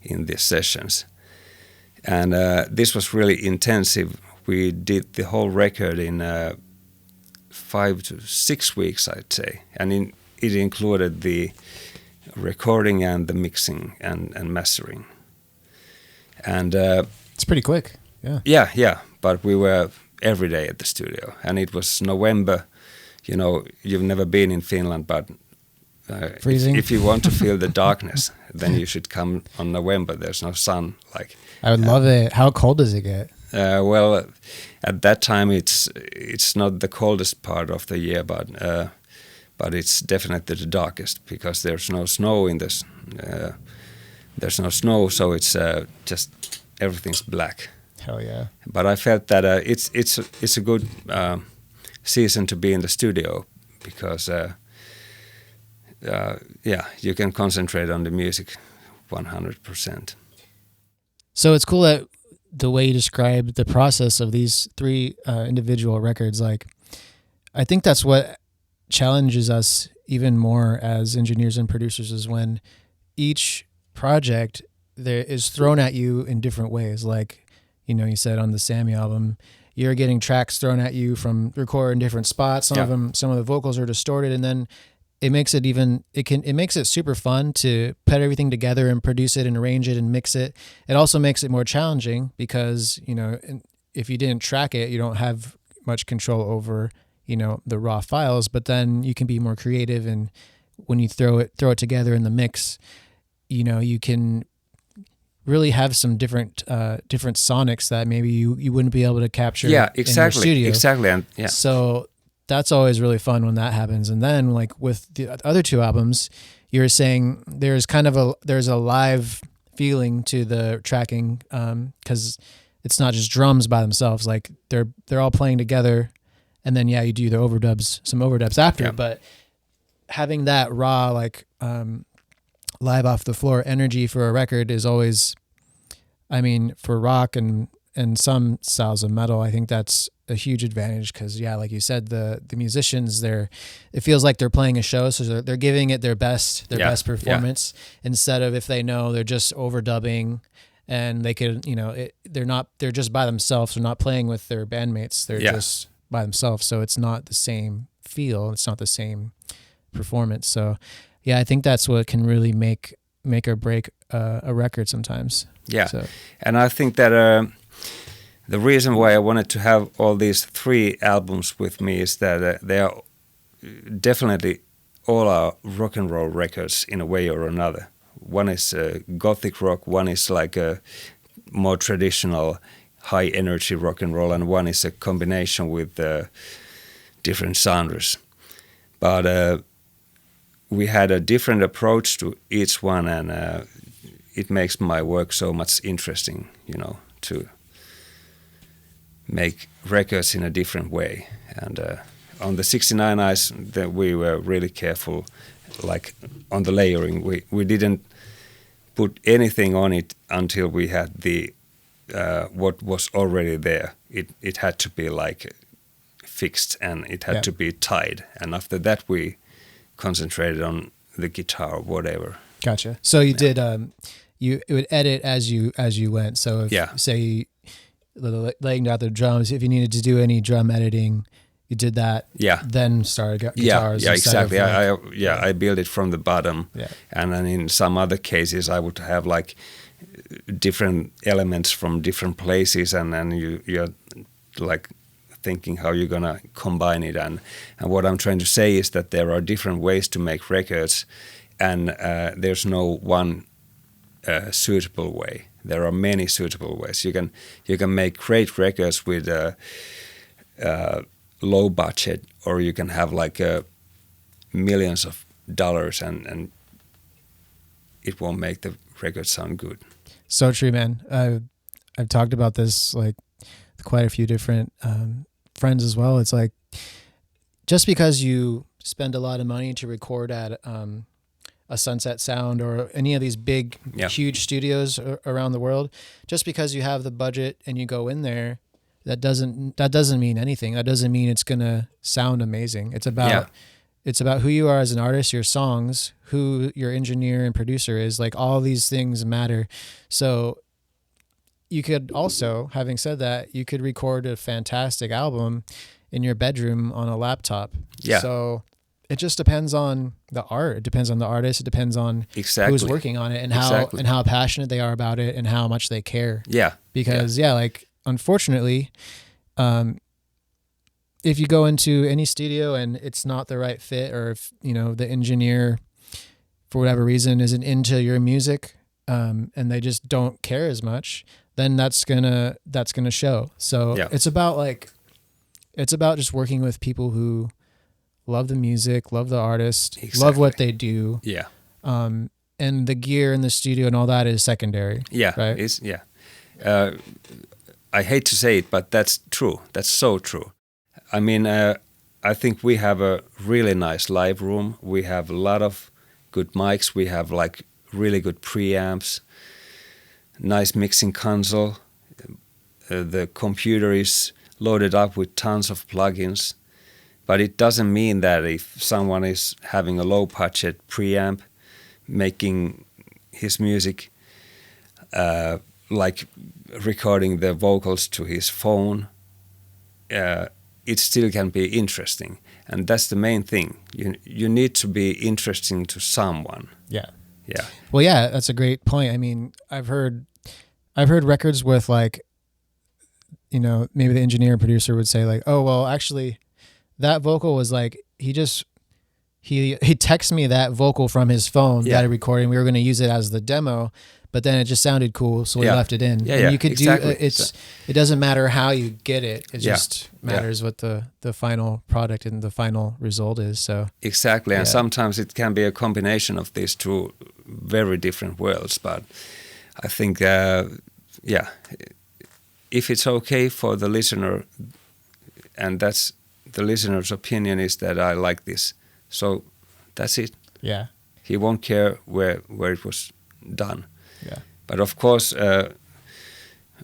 in these sessions, and this was really intensive. We did the whole record in 5 to 6 weeks, I'd say, and it included the recording and the mixing and mastering. And it's pretty quick. Yeah. But we were every day at the studio, and it was November. You know, you've never been in Finland, but freezing. If you want to feel the darkness, then you should come on November. There's no sun. I would love it. How cold does it get? Well, at that time it's not the coldest part of the year, but it's definitely the darkest because there's no snow in this. There's no snow, so it's just everything's black. Hell yeah! But I felt that it's a good season to be in the studio because you can concentrate on the music 100%. So it's cool that the way you described the process of these 3 individual records, like I think that's what challenges us even more as engineers and producers is when each project there is thrown at you in different ways. Like, you know, you said on the Sami album, you're getting tracks thrown at you from record in different spots. Some of the vocals are distorted, and then it makes it super fun to put everything together and produce it and arrange it and mix it. It also makes it more challenging because, you know, if you didn't track it, you don't have much control over, you know, the raw files, but then you can be more creative, and when you throw it together in the mix, you know, you can really have some different sonics that maybe you wouldn't be able to capture in your studio. Exactly. And yeah. So that's always really fun when that happens. And then like with the other two albums, you were saying there's a live feeling to the tracking, because it's not just drums by themselves. Like they're all playing together, and then you do some overdubs after. Yeah. But having that raw, like live off the floor energy for a record is always, I mean, for rock and some styles of metal, I think that's a huge advantage, because like you said, the musicians, it feels like they're playing a show, so they're giving it their best performance, instead of if they know they're just overdubbing and they could, you know, they're just by themselves, they're not playing with their bandmates, they're just by themselves, so it's not the same feel, it's not the same performance. So I think that's what can really make or break a record sometimes. And I think that the reason why I wanted to have all these 3 albums with me is that they are definitely all are rock and roll records in a way or another. One is gothic rock, one is like a more traditional high energy rock and roll, and one is a combination with different genres. But we had a different approach to each one, and it makes my work so much interesting, you know, to make records in a different way. And on the 69 Eyes, we were really careful, like on the layering. We didn't put anything on it until we had the what was already there. It had to be like fixed, and it had to be tied. And after that, we concentrated on the guitar or whatever. Gotcha. So you did you would edit as you went. So if say laying out the drums, if you needed to do any drum editing, you did that. Then started guitars. Exactly. I built it from the bottom. And then in some other cases, I would have like different elements from different places, and then you're like thinking how you're gonna combine it. And what I'm trying to say is that there are different ways to make records, and there's no one suitable way. There are many suitable ways. You can make great records with low budget, or you can have like millions of dollars, and it won't make the record sound good. So true, man. I've talked about this like with quite a few different friends as well. It's like, just because you spend a lot of money to record at a Sunset Sound or any of these big, huge studios around the world, just because you have the budget and you go in there, that doesn't mean anything. That doesn't mean it's gonna sound amazing. It's about who you are as an artist, your songs, who your engineer and producer is. Like, all these things matter. So you could also, having said that, you could record a fantastic album in your bedroom on a laptop. So it just depends on the art. It depends on the artist. It depends on who's working on it, and how passionate they are about it, and how much they care. Because like, unfortunately, if you go into any studio and it's not the right fit, or if, you know, the engineer for whatever reason isn't into your music, and they just don't care as much, then that's gonna show. So it's about just working with people who love the music, love the artist, love what they do. And the gear in the studio and all that is secondary. Right? I hate to say it, but that's true. That's so true. I mean, I think we have a really nice live room. We have a lot of good mics. We have like really good preamps, nice mixing console. The computer is loaded up with tons of plugins. But it doesn't mean that if someone is having a low budget preamp, making his music, like recording the vocals to his phone, it still can be interesting, and that's the main thing. You need to be interesting to someone. Yeah. Yeah. Well, yeah, that's a great point. I mean, I've heard records with like, you know, maybe the engineer and producer would say like, oh, well, actually, that vocal was like he texted me that vocal from his phone that he recorded. We were going to use it as the demo, but then it just sounded cool, so we left it in. Yeah, and you could exactly. It doesn't matter how you get it. It just matters what the final product and the final result is. So exactly, and sometimes it can be a combination of these two very different worlds. But I think, if it's okay for the listener, and that's the listener's opinion is that I like this, so that's it. Yeah, he won't care where it was done. Yeah. But of course,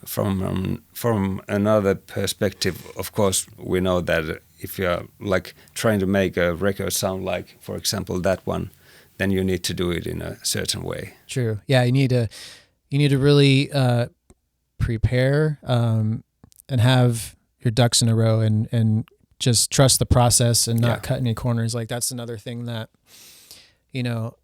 from another perspective, of course, we know that if you're like trying to make a record sound like, for example, that one, then you need to do it in a certain way. True. Yeah, you need to really prepare and have your ducks in a row and just trust the process and not cut any corners. Like that's another thing that, you know,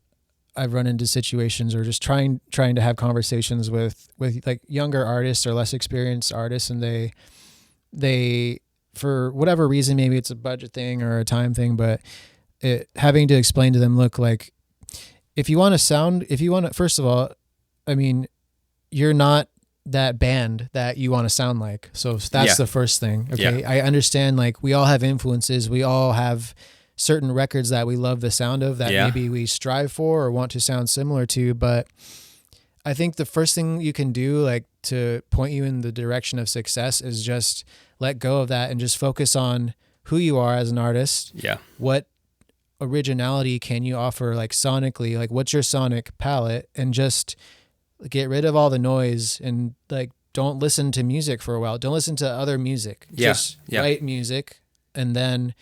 I've run into situations or just trying to have conversations with like younger artists or less experienced artists, and they for whatever reason, maybe it's a budget thing or a time thing, but having to explain to them, look, like if you want to, first of all, I mean, you're not that band that you want to sound like. So that's the first thing. Okay. Yeah. I understand, like we all have influences. We all have certain records that we love the sound of that maybe we strive for or want to sound similar to. But I think the first thing you can do, like to point you in the direction of success, is just let go of that and just focus on who you are as an artist. Yeah. What originality can you offer, like sonically, like what's your sonic palette, and just get rid of all the noise and like don't listen to music for a while. Don't listen to other music. Just write music and then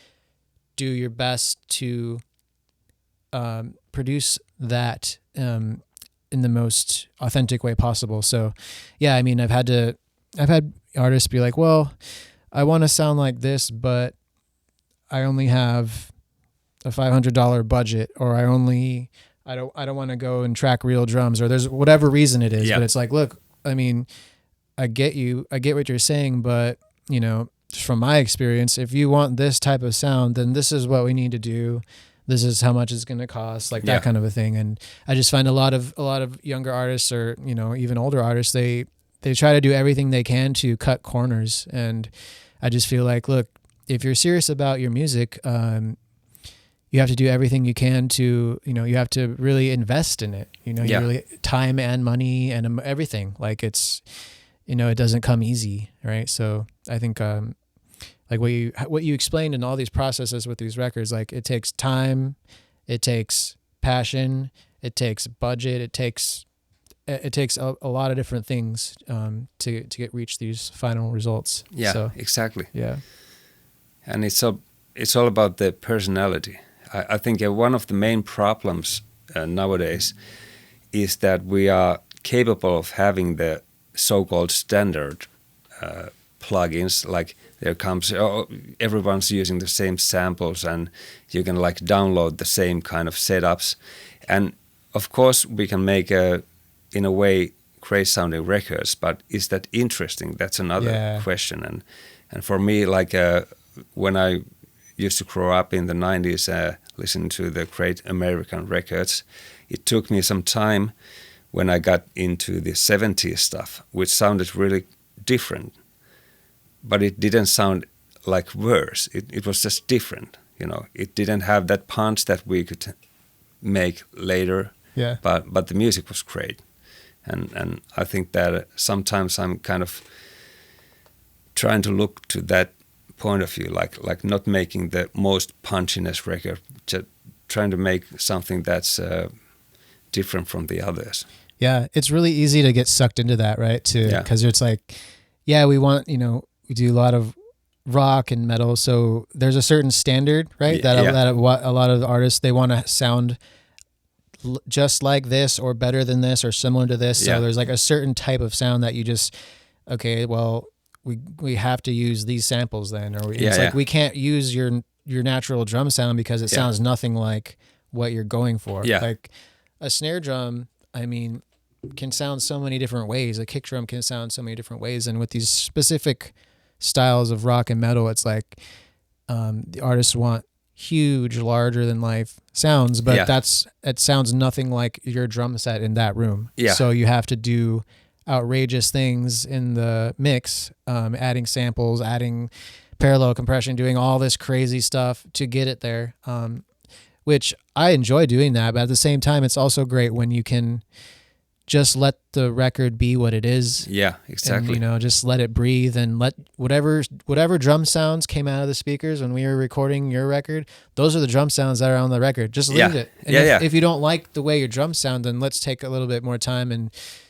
do your best to produce that in the most authentic way possible. So yeah, I mean, I've had artists be like, well, I want to sound like this, but I only have a $500 budget, or I don't want to go and track real drums, or there's whatever reason it is. But it's like, look, I mean, I get what you're saying, but you know, from my experience, if you want this type of sound, then this is what we need to do. This is how much it's going to cost, like that kind of a thing. And I just find a lot of younger artists, or, you know, even older artists, they try to do everything they can to cut corners. And I just feel like, look, if you're serious about your music, you have to do everything you can to, you know, you have to really invest in it, you know, you really time and money and everything. Like it's, you know, it doesn't come easy. Right. So I think, like what you explained in all these processes with these records, like it takes time, it takes passion, it takes budget, it takes a lot of different things to reach these final results. Yeah, so, exactly. Yeah, and it's all about the personality. I think one of the main problems nowadays is that we are capable of having the so-called standard plugins, like there comes everyone's using the same samples and you can like download the same kind of setups, and of course we can make in a way great sounding records, but is that interesting? That's another question. And for me, like when I used to grow up in the 90s listening to the great American records, it took me some time when I got into the 70s stuff, which sounded really different. But it didn't sound like worse. It was just different, you know. It didn't have that punch that we could make later. Yeah. But the music was great, and I think that sometimes I'm kind of trying to look to that point of view, like not making the most punchiness record, just trying to make something that's different from the others. Yeah, it's really easy to get sucked into that, right? Because it's like, we want, you know. We do a lot of rock and metal, so there's a certain standard, right? That a lot of the artists, they want to sound just like this or better than this or similar to this. So there's like a certain type of sound that you just, okay, well, we have to use these samples then, or it's like we can't use your natural drum sound because it sounds nothing like what you're going for. Yeah. Like a snare drum, I mean, can sound so many different ways. A kick drum can sound so many different ways, and with these specific styles of rock and metal, it's like the artists want huge, larger than life sounds, but it sounds nothing like your drum set in that room. Yeah. So you have to do outrageous things in the mix, adding samples, adding parallel compression, doing all this crazy stuff to get it there, which I enjoy doing that. But at the same time, it's also great when you can just let the record be what it is. Yeah, exactly. And, just let it breathe and let whatever drum sounds came out of the speakers when we were recording your record, those are the drum sounds that are on the record. Just leave it. And if you don't like the way your drums sound, then let's take a little bit more time and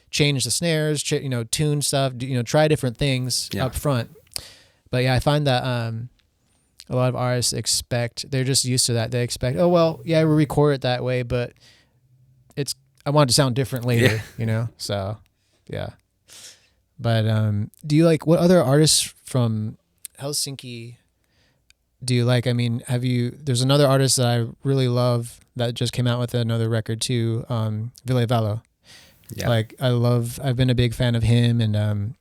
change the snares, tune stuff, try different things up front. But yeah, I find that a lot of artists they're just used to that. They expect, oh, well, yeah, we record it that way, but I want it to sound different later, So, yeah. But do you like, what other artists from Helsinki do you like? I mean, there's another artist that I really love that just came out with another record too, Ville Valo. Yeah. Like I've been a big fan of him and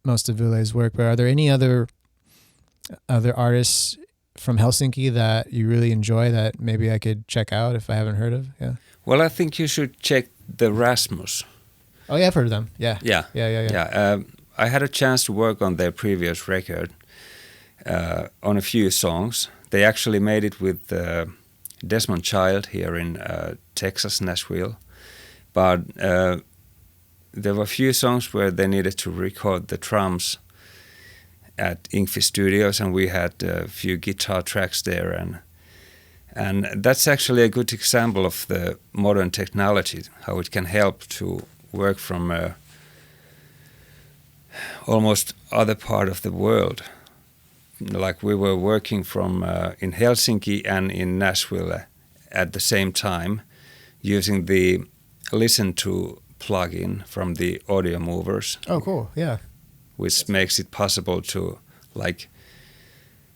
most of Ville's work, but are there any other artists from Helsinki that you really enjoy that maybe I could check out if I haven't heard of? Yeah. Well, I think you should check the Rasmus. Oh yeah, I've heard of them. Yeah. Yeah. I had a chance to work on their previous record on a few songs. They actually made it with Desmond Child here in Texas, Nashville. But there were a few songs where they needed to record the drums at Inkfish Studios, and we had a few guitar tracks there, and that's actually a good example of the modern technology, how it can help to work from almost other part of the world. Like we were working from in Helsinki and in Nashville at the same time, using the Listen to plugin from the Audio Movers. Oh, cool! Yeah, which makes it possible to, like,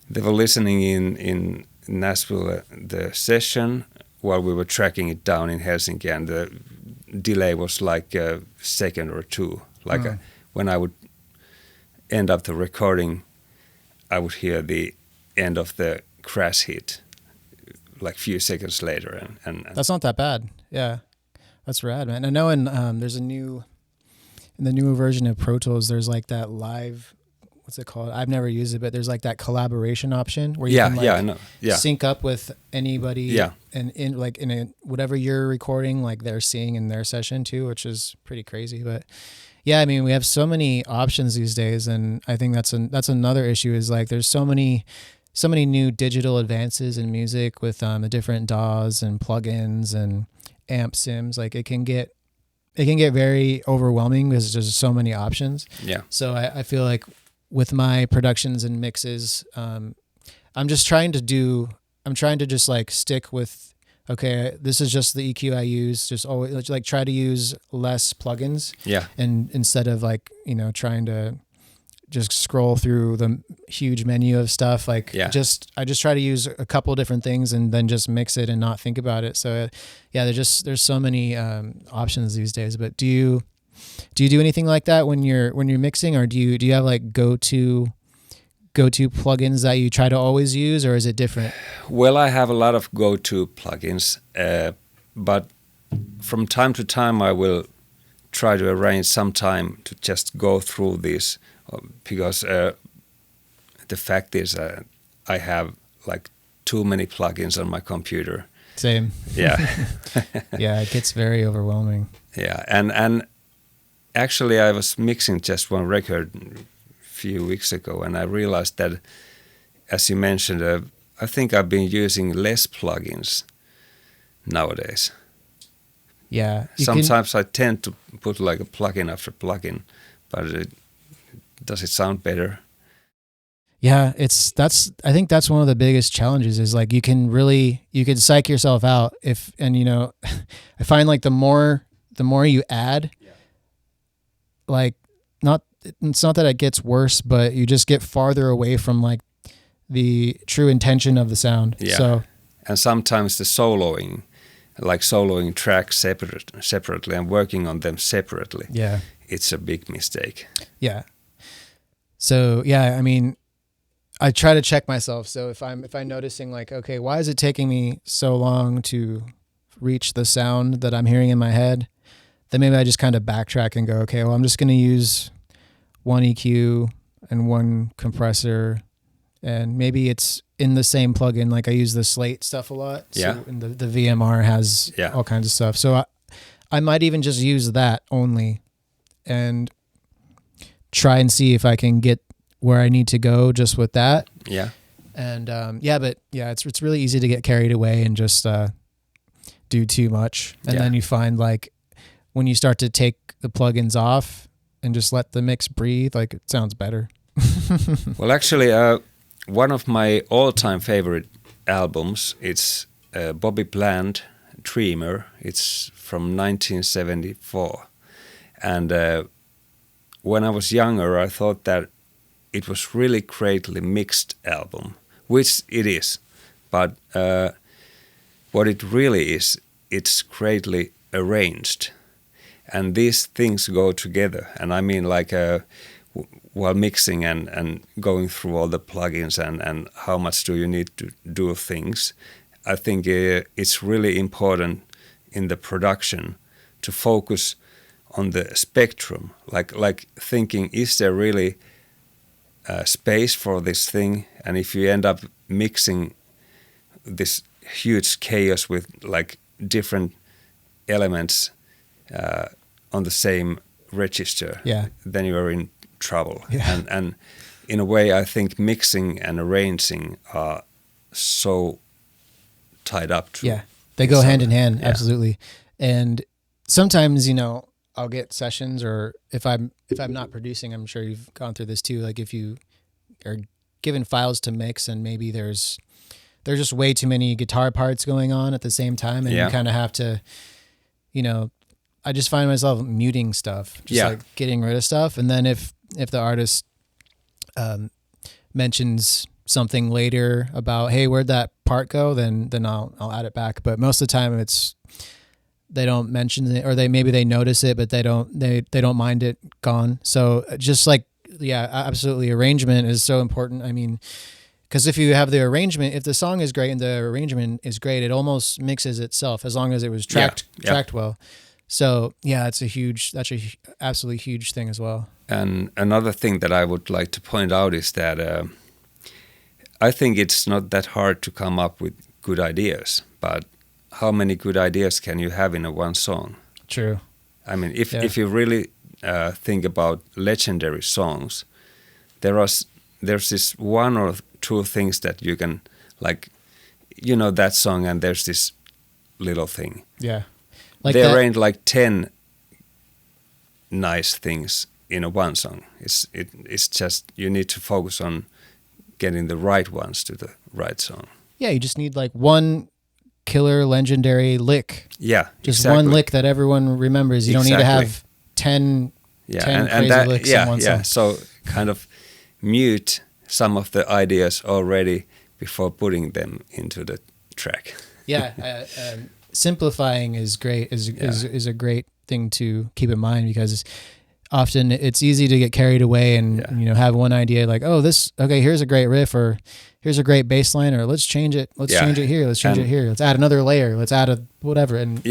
they were listening in Nashville the session while we were tracking it down in Helsinki, and the delay was like a second or two. Like when I would end up the recording, I would hear the end of the crash hit like few seconds later, and that's not that bad. Yeah. That's rad, man. I know in the newer version of Pro Tools, there's like that live, what's it called? I've never used it, but there's like that collaboration option where you can sync up with anybody and in whatever you're recording, like they're seeing in their session too, which is pretty crazy. But yeah, I mean, we have so many options these days, and I think that's another issue is like there's so many new digital advances in music with the different DAWs and plugins and amp sims. Like it can get very overwhelming because there's so many options. Yeah. So I feel like with my productions and mixes, I'm trying to just like stick with, okay, this is just the EQ I use. Just always like try to use less plugins. Yeah. And instead of like, trying to just scroll through the huge menu of stuff, I just try to use a couple different things and then just mix it and not think about it. So yeah, there's so many options these days. But do you do anything like that when you're mixing, or do you have like go-to plugins that you try to always use, or is it different? Well, I have a lot of go-to plugins, but from time to time I will try to arrange some time to just go through these. Because the fact is I have like too many plugins on my computer. Same. Yeah. Yeah, it gets very overwhelming. Yeah, and actually I was mixing just one record a few weeks ago, and I realized that, as you mentioned, I think I've been using less plugins nowadays. Yeah. Sometimes I tend to put like a plugin after plugin, but does it sound better? Yeah, I think that's one of the biggest challenges is like you can psych yourself out I find like the more you add, like it's not that it gets worse, but you just get farther away from like the true intention of the sound. Yeah. So, and sometimes the soloing tracks separately and working on them separately. Yeah. It's a big mistake. Yeah. So yeah, I mean, I try to check myself. So if I'm noticing like, okay, why is it taking me so long to reach the sound that I'm hearing in my head? Then maybe I just kind of backtrack and go, okay, well, I'm just going to use one EQ and one compressor, and maybe it's in the same plugin. Like I use the Slate stuff a lot. Yeah. So, and the VMR has all kinds of stuff. So I might even just use that only and try and see if I can get where I need to go just with that. Yeah. And it's really easy to get carried away and just do too much. And then you find like when you start to take the plugins off and just let the mix breathe, like it sounds better. Well, actually, one of my all-time favorite albums, it's Bobby Bland, Dreamer. It's from 1974. And when I was younger, I thought that it was really greatly mixed album, which it is. But what it really is, it's greatly arranged. And these things go together. And I mean like while mixing and going through all the plugins and how much do you need to do things, I think it's really important in the production to focus on the spectrum, like thinking, is there really space for this thing? And if you end up mixing this huge chaos with like different elements on the same register, then you are in trouble. Yeah. And in a way, I think mixing and arranging are so tied up to. Yeah, they go hand in hand, absolutely. And sometimes, you know, I'll get sessions, or if I'm not producing, I'm sure you've gone through this too. Like if you are given files to mix and maybe there's just way too many guitar parts going on at the same time, and you kind of have to, you know, I just find myself muting stuff, just like getting rid of stuff. And then if the artist mentions something later about, hey, where'd that part go? Then I'll add it back. But most of the time they don't mention it, or maybe they notice it, but they don't mind it gone. So just like, absolutely. Arrangement is so important. I mean, because if you have the arrangement, if the song is great and the arrangement is great, it almost mixes itself as long as it was tracked well. So that's a absolutely huge thing as well. And another thing that I would like to point out is that I think it's not that hard to come up with good ideas, but how many good ideas can you have in one song? True. I mean, if you really think about legendary songs, there's this one or two things that you can, like, you know, that song, and there's this little thing. Yeah. Like there ain't like 10 nice things in one song. It's just you need to focus on getting the right ones to the right song. Yeah, you just need like one killer legendary lick. Yeah, just one lick that everyone remembers. You don't need to have 10 crazy licks in one song. So kind of mute some of the ideas already before putting them into the track. Simplifying is great. Is a great thing to keep in mind, because often it's easy to get carried away and have one idea like, here's a great riff, or here's a great bass line, or let's change it. Let's change it here. Let's change it here. Let's add another layer. Let's add a whatever. And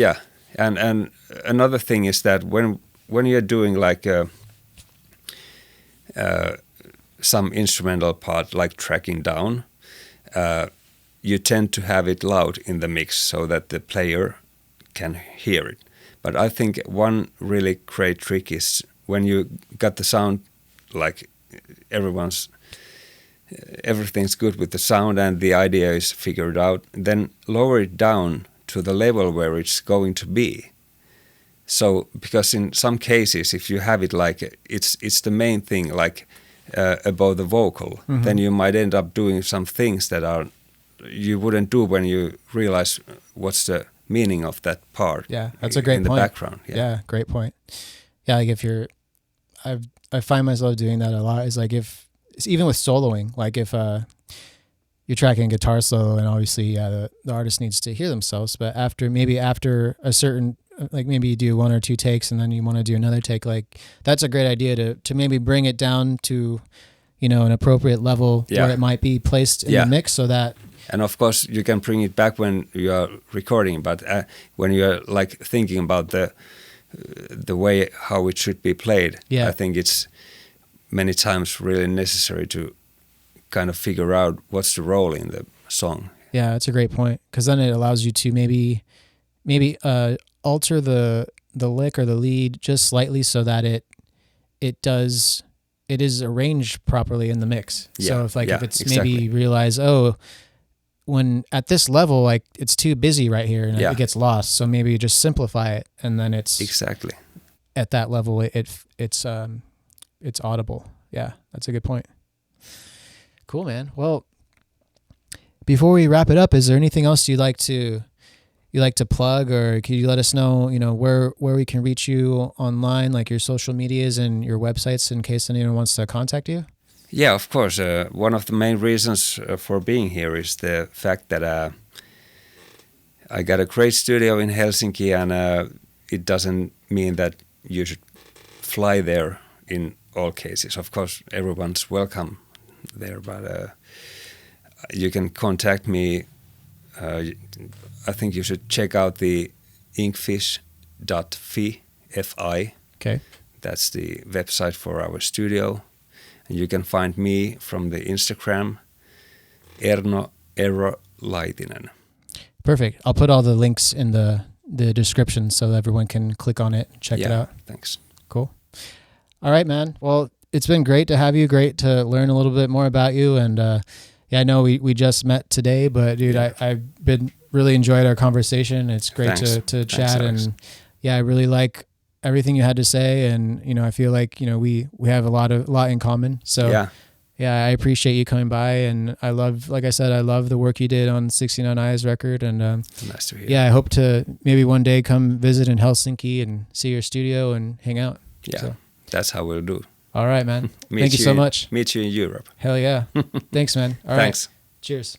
and another thing is that when you're doing like some instrumental part, like tracking down, you tend to have it loud in the mix so that the player can hear it. But I think one really great trick is when you got the sound, like everything's good with the sound and the idea is figured out, then lower it down to the level where it's going to be. So, because in some cases, if you have it like it's the main thing, like above the vocal, then you might end up doing some things that you wouldn't do when you realize what's the meaning of that part. Yeah, that's a great point. In the background. Yeah, great point. Yeah, like if you're, I find myself doing that a lot. Is like if even with soloing, like if you're tracking a guitar solo, and obviously the artist needs to hear themselves, but after a certain, like maybe you do 1 or 2 takes and then you want to do another take, like that's a great idea to maybe bring it down to, you know, an appropriate level where it might be placed in the mix, so that. And of course you can bring it back when you are recording, but when you are like thinking about the way how it should be played, I think it's many times really necessary to kind of figure out what's the role in the song. Yeah, that's a great point, because then it allows you to maybe alter the lick or the lead just slightly so that it is arranged properly in the mix. So if it's exactly. Maybe realize, when at this level, like it's too busy right here and it gets lost. So maybe you just simplify it, and then it's exactly at that level. It's audible. Yeah, that's a good point. Cool, man. Well, before we wrap it up, is there anything else you'd like to plug, or could you let us know, you know, where we can reach you online, like your social medias and your websites, in case anyone wants to contact you? Yeah, of course. One of the main reasons for being here is the fact that I got a great studio in Helsinki, and it doesn't mean that you should fly there in all cases. Of course, everyone's welcome there, but you can contact me. I think you should check out the inkfish.fi. Okay. That's the website for our studio. And you can find me from the Instagram, Erno Error Laitinen. Perfect. I'll put all the links in the description so everyone can click on it and check it out. Thanks. Cool. All right, man. Well, it's been great to have you. Great to learn a little bit more about you. And I know we just met today, but dude, I've been really enjoyed our conversation. It's great to chat. Alex. And I really like everything you had to say. And, you know, I feel like, you know, we have a lot in common. So I appreciate you coming by, and I love the work you did on 69 Eyes record. And nice to hear. Yeah, I hope to maybe one day come visit in Helsinki and see your studio and hang out. Yeah, so. That's how we'll do. All right, man. Thank you so much. Meet you in Europe. Hell yeah. Thanks, man. All right. Thanks. Cheers.